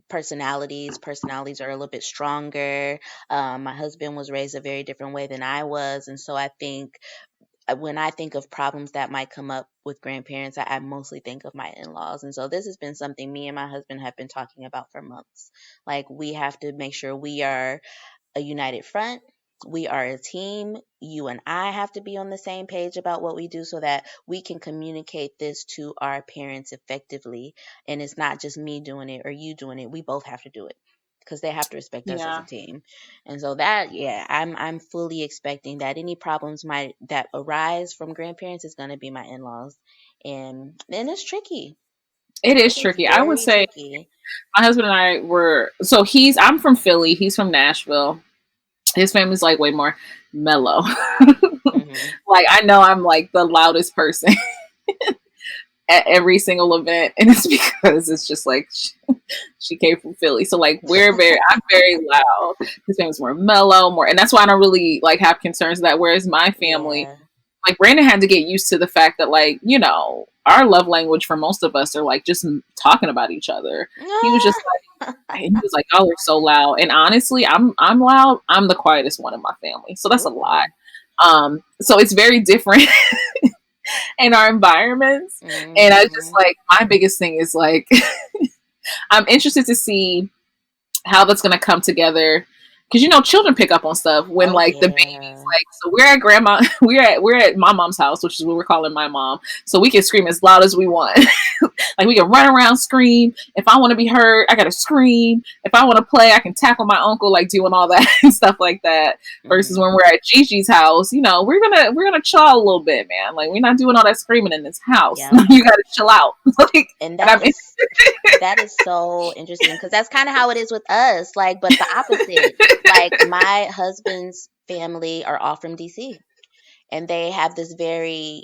Personalities are a little bit stronger. My husband was raised a very different way than I was, and so I think when I think of problems that might come up with grandparents, I mostly think of my in-laws. And so this has been something me and my husband have been talking about for months. Like, we have to make sure we are a united front. We are a team. You and I have to be on the same page about what we do so that we can communicate this to our parents effectively. And it's not just me doing it or you doing it. We both have to do it because they have to respect us as a Yeah. team. And so that, yeah, I'm fully expecting that any problems that arise from grandparents is going to be my in-laws. And it's tricky. It is It is tricky. I would very say tricky. my husband and I I'm from Philly, he's from Nashville. His family's like way more mellow. Hmm. Like, I know I'm like the loudest person at every single event, and it's because it's just like she came from Philly, so like I'm very loud. His family's more mellow, more, and that's why I don't really like have concerns of that. Whereas my family, Yeah. like Brandon had to get used to the fact that like our love language for most of us are like just talking about each other. He was just he was like, "Y'all are so loud," and honestly, I'm loud. I'm the quietest one in my family, so that's a lot. Ooh. So it's very different in our environments, and I just Mhm. like my biggest thing is like I'm interested to see how that's going to come together because children pick up on stuff when Oh like the baby's yeah. like, so we're at grandma we're at my mom's house, which is what we're calling my mom, so we can scream as loud as we want. Like we can run around, scream. If I want to be heard, I gotta scream. If I want to play, I can tackle my uncle, like doing all that and stuff like that. Versus when Mhm. we're at Gigi's house, we're gonna chill out a little bit, man. Like we're not doing all that screaming in this house. Yep. You gotta chill out. Like, And and I'm that is so interesting because that's kind of how it is with us. Like, but the opposite. Like my husband's family are all from DC, and they have this very,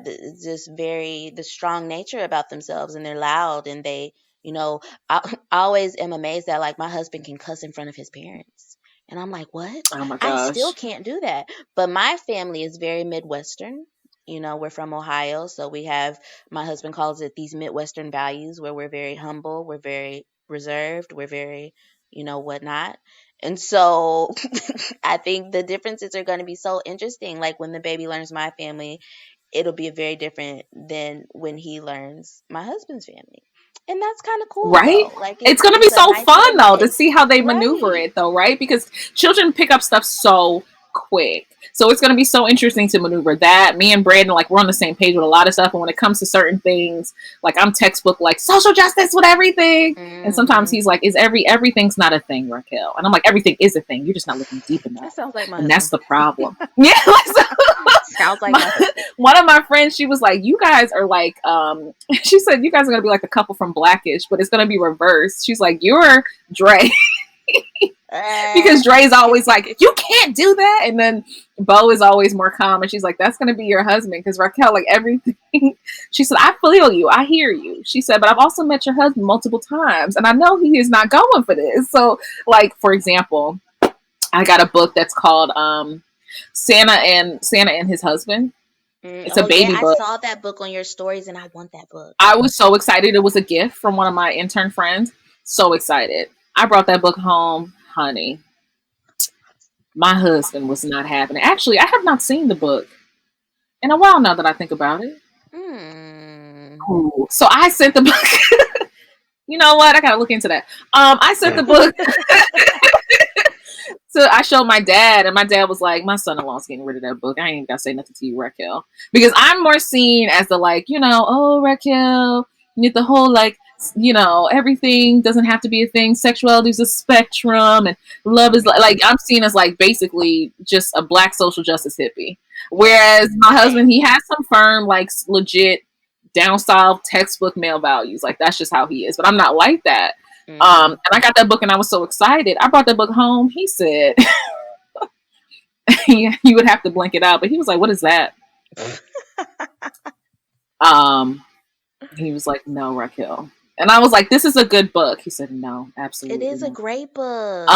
this very the strong nature about themselves, and they're loud, and they, you know, I always am amazed that like my husband can cuss in front of his parents, and I'm like, what? oh my I still gosh. can't do that. But my family is very Midwestern. We're from Ohio, so we have, my husband calls it these Midwestern values where we're very humble, we're very reserved, we're very, whatnot. And so I think the differences are going to be so interesting. Like when the baby learns my family, it'll be very different than when he learns my husband's family. And that's kind of cool Right? though. Like It's going to be it's a so nice fun little though to mix. see how they maneuver Right. it though, right? Because children pick up stuff so quick. So it's going to be so interesting to maneuver that. Me and Brandon, like, we're on the same page with a lot of stuff. And when it comes to certain things, like, I'm textbook, like, social justice with everything. And sometimes Mhm. he's like, everything's not a thing, Raquel. And I'm like, everything is a thing. You're just not looking deep enough. That sounds like my And that's husband. the problem. Yeah. Like, Sounds like my my, husband. one of my friends, she was like, you guys are like, she said, you guys are going to be like the couple from Blackish, but it's going to be reversed. She's like, you're Dre. Because Dre's always like, you can't do that. And then Bo is always more calm. And she's like, that's going to be your husband. Because Raquel, like everything, she said, I feel you. I hear you. She said, but I've also met your husband multiple times. And I know he is not going for this. So, like, for example, I got a book that's called Santa and His Husband. It's a Oh yeah, baby I book. saw that book on your stories, and I want that book. I was so excited. It was a gift from one of my intern friends. So excited. I brought that book home, honey. My husband was not having it. Actually, I have not seen the book in a while now that I think about it. Hmm. Ooh. So I sent the book. You know what? I gotta look into that. I sent the book. So I showed my dad, and my dad was like, "My son-in-law's getting rid of that book. I ain't gotta say nothing to you, Raquel, because I'm more seen as the like, oh Raquel, you need the whole like, everything doesn't have to be a thing. Sexuality is a spectrum, and love is like I'm seen as like basically just a black social justice hippie. Yeah. Whereas my husband, Same. he has some firm, like legit down south textbook male values. Like that's just how he is. But I'm not like that. Hmm. And I got that book and I was so excited. I brought that book home. He said, you would have to blank it out. But he was like, what is that? Um, he was like, no, Raquel. And I was like, this is a good book. He said, no, It absolutely is a not. great book.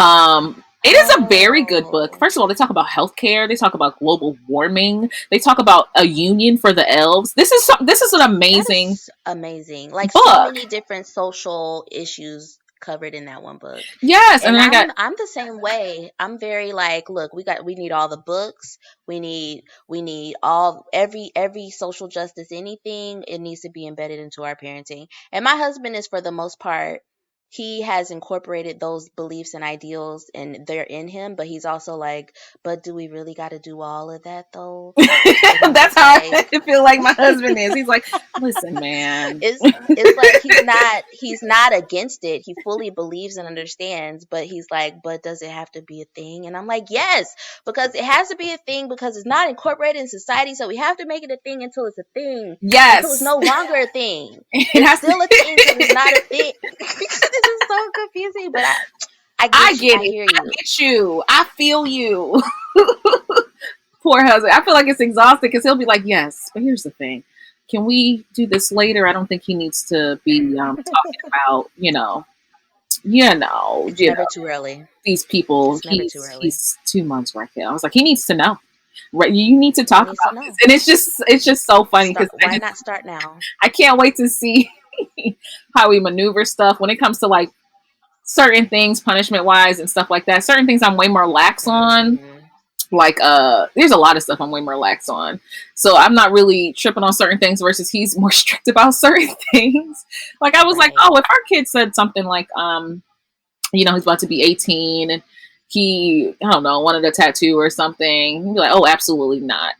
It is a very good book. Oh, First of all, they talk about healthcare. They talk about global warming. They talk about a union for the elves. This is an that amazing is amazing. Like so book. many different social issues covered in that one book. Yes, and And then I got I'm the same way. I'm very like, look, we need all the books. We need all every social justice, anything, it needs to be embedded into our parenting. And my husband is, for the most part, he has incorporated those beliefs and ideals, and they're in him, but he's also like, but do we really got to do all of that though? And I'm that's just how like, I feel like my husband is. He's like, listen, man. it's like he's not against it. He fully believes and understands, but he's like, but does it have to be a thing? And I'm like, yes, because it has to be a thing because it's not incorporated in society, so we have to make it a thing until it's a thing, until it's Yes. no longer a thing. It It's has to still a thing because it's not a thing. This is so confusing, but I I get you. get I it. hear I you. get you. I feel you. Poor husband. I feel like it's exhausting because he'll be like, yes, but here's the thing. can we do this later? I don't think he needs to be talking about, It's never too early. these people. It's never too early. He's 2 months right now. I was like, he needs to know. Right, you need to He talk needs to about this, know. and it's just so funny because Start. Why not start now? I can't wait to see how we maneuver stuff when it comes to like certain things, punishment wise and stuff like that. Certain things I'm way more lax on. Hmm. Like there's a lot of stuff I'm way more lax on, so I'm not really tripping on certain things versus he's more strict about certain things. Like I was like, Right. oh, if our kid said something like he's about to be 18 and he, I don't know, wanted a tattoo or something, he'd be like, oh, absolutely not.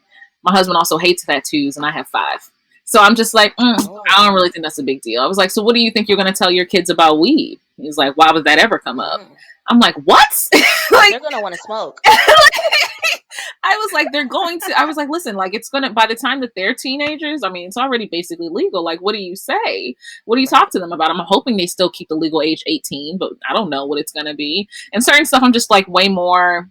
My husband also hates tattoos and I have 5, so I'm just like, I don't Oh. really think that's a big deal. I was like, so what do you think you're going to tell your kids about weed? He's like, why would that ever come up? Mm. I'm like, what? They're gonna want to smoke. I was like, I was like, listen, like by the time that they're teenagers, I mean, it's already basically legal. Like, what do you say? What do you talk Right. to them about? I'm hoping they still keep the legal age 18, but I don't know what it's going to be. And certain stuff, I'm just like way more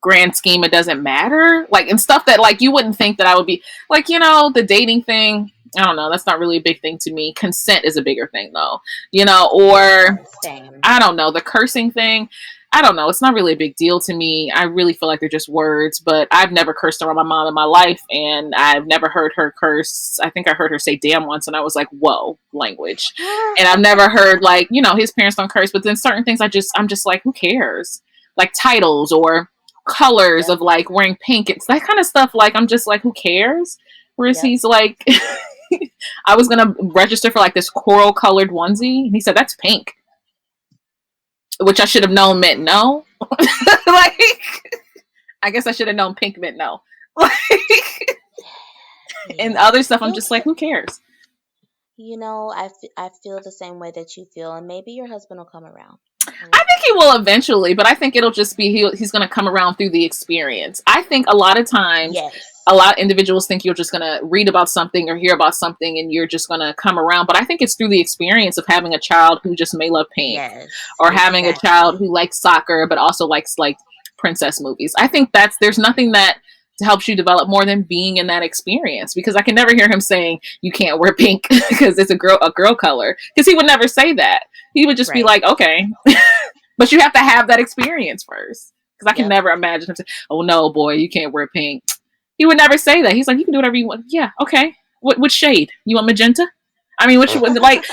grand scheme. It doesn't matter. Like, and stuff that like, you wouldn't think that I would be like, the dating thing. I don't know. That's not really a big thing to me. Consent is a bigger thing though, Yeah. or Same. I don't know, the cursing thing. I don't know. It's not really a big deal to me. I really feel like they're just words, but I've never cursed around my mom in my life, and I've never heard her curse. I think I heard her say damn once, and I was like, whoa, language. And I've never heard, like, his parents don't curse, but then certain things I'm just like, who cares? Like titles or colors Yep. of like wearing pink. It's that kind of stuff. Like, I'm just like, who cares? Whereas Yep. he's like, I was going to register for like this coral colored onesie. And he said, that's pink, which I should have known meant no. Like, I guess I should have known pink meant no. Like, and Yeah. other stuff, I'm He'll just like, get. who cares? I feel the same way that you feel, and maybe your husband will come around. I think he will eventually, but I think it'll just be he's going to come around through the experience. I think a lot of times, Yes. a lot of individuals think you're just going to read about something or hear about something and you're just going to come around. But I think it's through the experience of having a child who just may love pink, Yes. or having a child Exactly. who likes soccer but also likes like princess movies. I think there's nothing that helps you develop more than being in that experience, because I can never hear him saying you can't wear pink because it's a girl color, because he would never say that. He would just be Right. like, okay, but you have to have that experience first, because I can Yep. never imagine him saying, oh no, boy, you can't wear pink. He would never say that. He's like, you can do whatever you want. Yeah, okay. What shade? You want magenta? I mean, which like, like,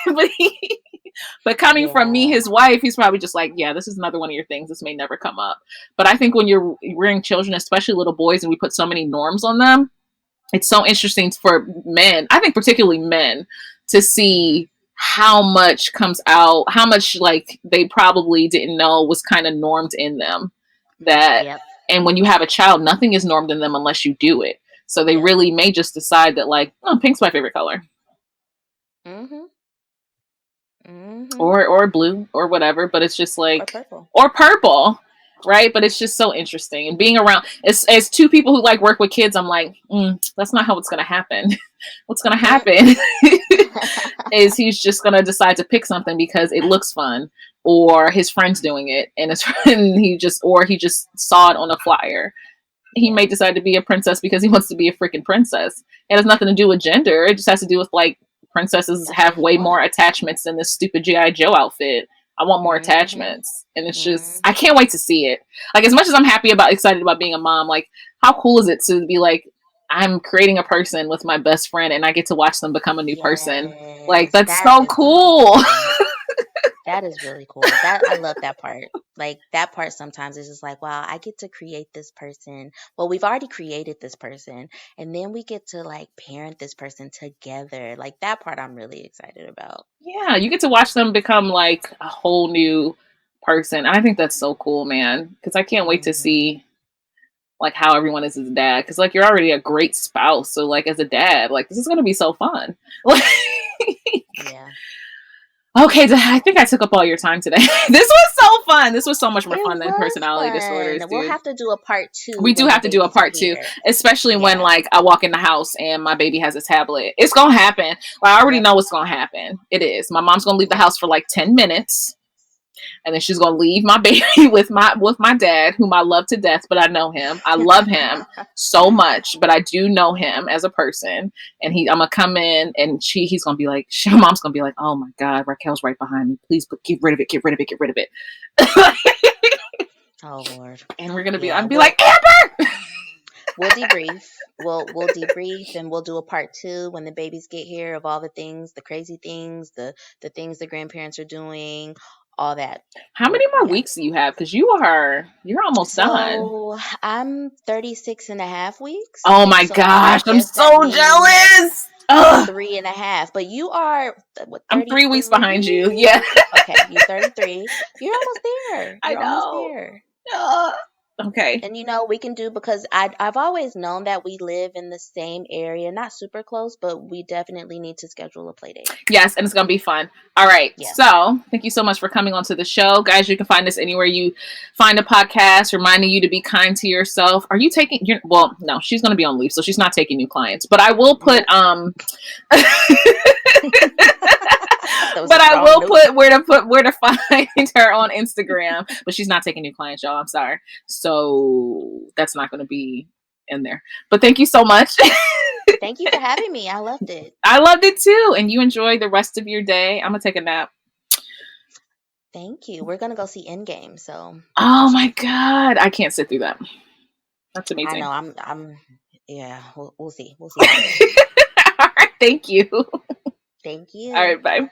but but coming from me, Yeah. his wife, he's probably just like, yeah, this is another one of your things. This may never come up. But I think when you're rearing children, especially little boys, and we put so many norms on them, it's so interesting for men, I think particularly men, to see how much comes out, how much like they probably didn't know was kind of normed in them. That, Yep. and when you have a child, nothing is normed in them unless you do it. So they Yep. really may just decide that like, oh, pink's my favorite color, Mhm. Mhm. or blue or whatever. But it's just Or like, purple. or purple, right? But it's just so interesting, and being around as two people who like work with kids, I'm like, that's not how it's gonna happen. What's gonna happen is he's just gonna decide to pick something because it looks fun, or his friend's doing it, and his friend he just saw it on a flyer. He Yeah. may decide to be a princess because he wants to be a freaking princess. It has nothing to do with gender. It just has to do with like, princesses That's what have he way more wants. attachments than this stupid G.I. Joe outfit. I want more Mhm. attachments. And it's just, I Mhm. can't wait to see it. Like, as much as I'm excited about being a mom, like, how cool is it to be like, I'm creating a person with my best friend and I get to watch them become a new person. Like, Yes, that's that so is really cool. cool. That is really cool. I love that part. Like that part sometimes is just like, wow, I get to create this person. Well, we've already created this person, and then we get to like parent this person together. Like that part I'm really excited about. Yeah, you get to watch them become like a whole new person. I think that's so cool, man. Because I can't wait to Mhm. see like how everyone is as a dad. Because like you're already a great spouse, so like as a dad, like this is gonna be so fun. Like, Yeah. okay, I think I took up all your time today. This was so fun. This was so much more It fun than was personality disorders, fun. We'll dude. have to do a part 2 We do when the have to do a babies are part 2, here. especially when Yeah. like I walk in the house and my baby has a tablet. It's gonna happen. Well, I already Yep. know what's gonna happen. It is. My mom's gonna leave the Yep. house for like 10 minutes. And then she's gonna leave my baby with my dad, whom I love to death, but I know him. I love him so much, but I do know him as a person. And I'm gonna come in, and he's gonna be like, her mom's gonna be like, oh my God, Raquel's right behind me. Please get rid of it, get rid of it, get rid of it. Oh Lord. And we're gonna be, I'm be like, Amber. We'll debrief. We'll debrief, and we'll do a part 2 when the babies get here of all the things, the crazy things, the things the grandparents are doing, all that. How many more weeks do you have? Because you're almost done. So I'm 36 and a half weeks. Oh my gosh, I'm so jealous. 3.5, but you are what? I'm 3 weeks behind you. Yeah. Okay, you're 33. You're almost there. I know. Almost there. Okay. And we can do, because I've always known that we live in the same area, not super close, but we definitely need to schedule a play date. Yes, and it's gonna be fun. All right. Yeah. So thank you so much for coming onto the show, guys. You can find us anywhere you find a podcast, reminding you to be kind to yourself. Are you taking your? Well, no, she's gonna be on leave, so she's not taking new clients. But I will put But I will put where to find her on Instagram. But she's not taking new clients, y'all. I'm sorry. So that's not going to be in there. But thank you so much. Thank you for having me. I loved it. I loved it too. And you enjoy the rest of your day. I'm going to take a nap. Thank you. We're going to go see Endgame. So. Oh my God. I can't sit through that. That's amazing. I know. Yeah, we'll see. We'll see. All right. Thank you. Thank you. All right. Bye.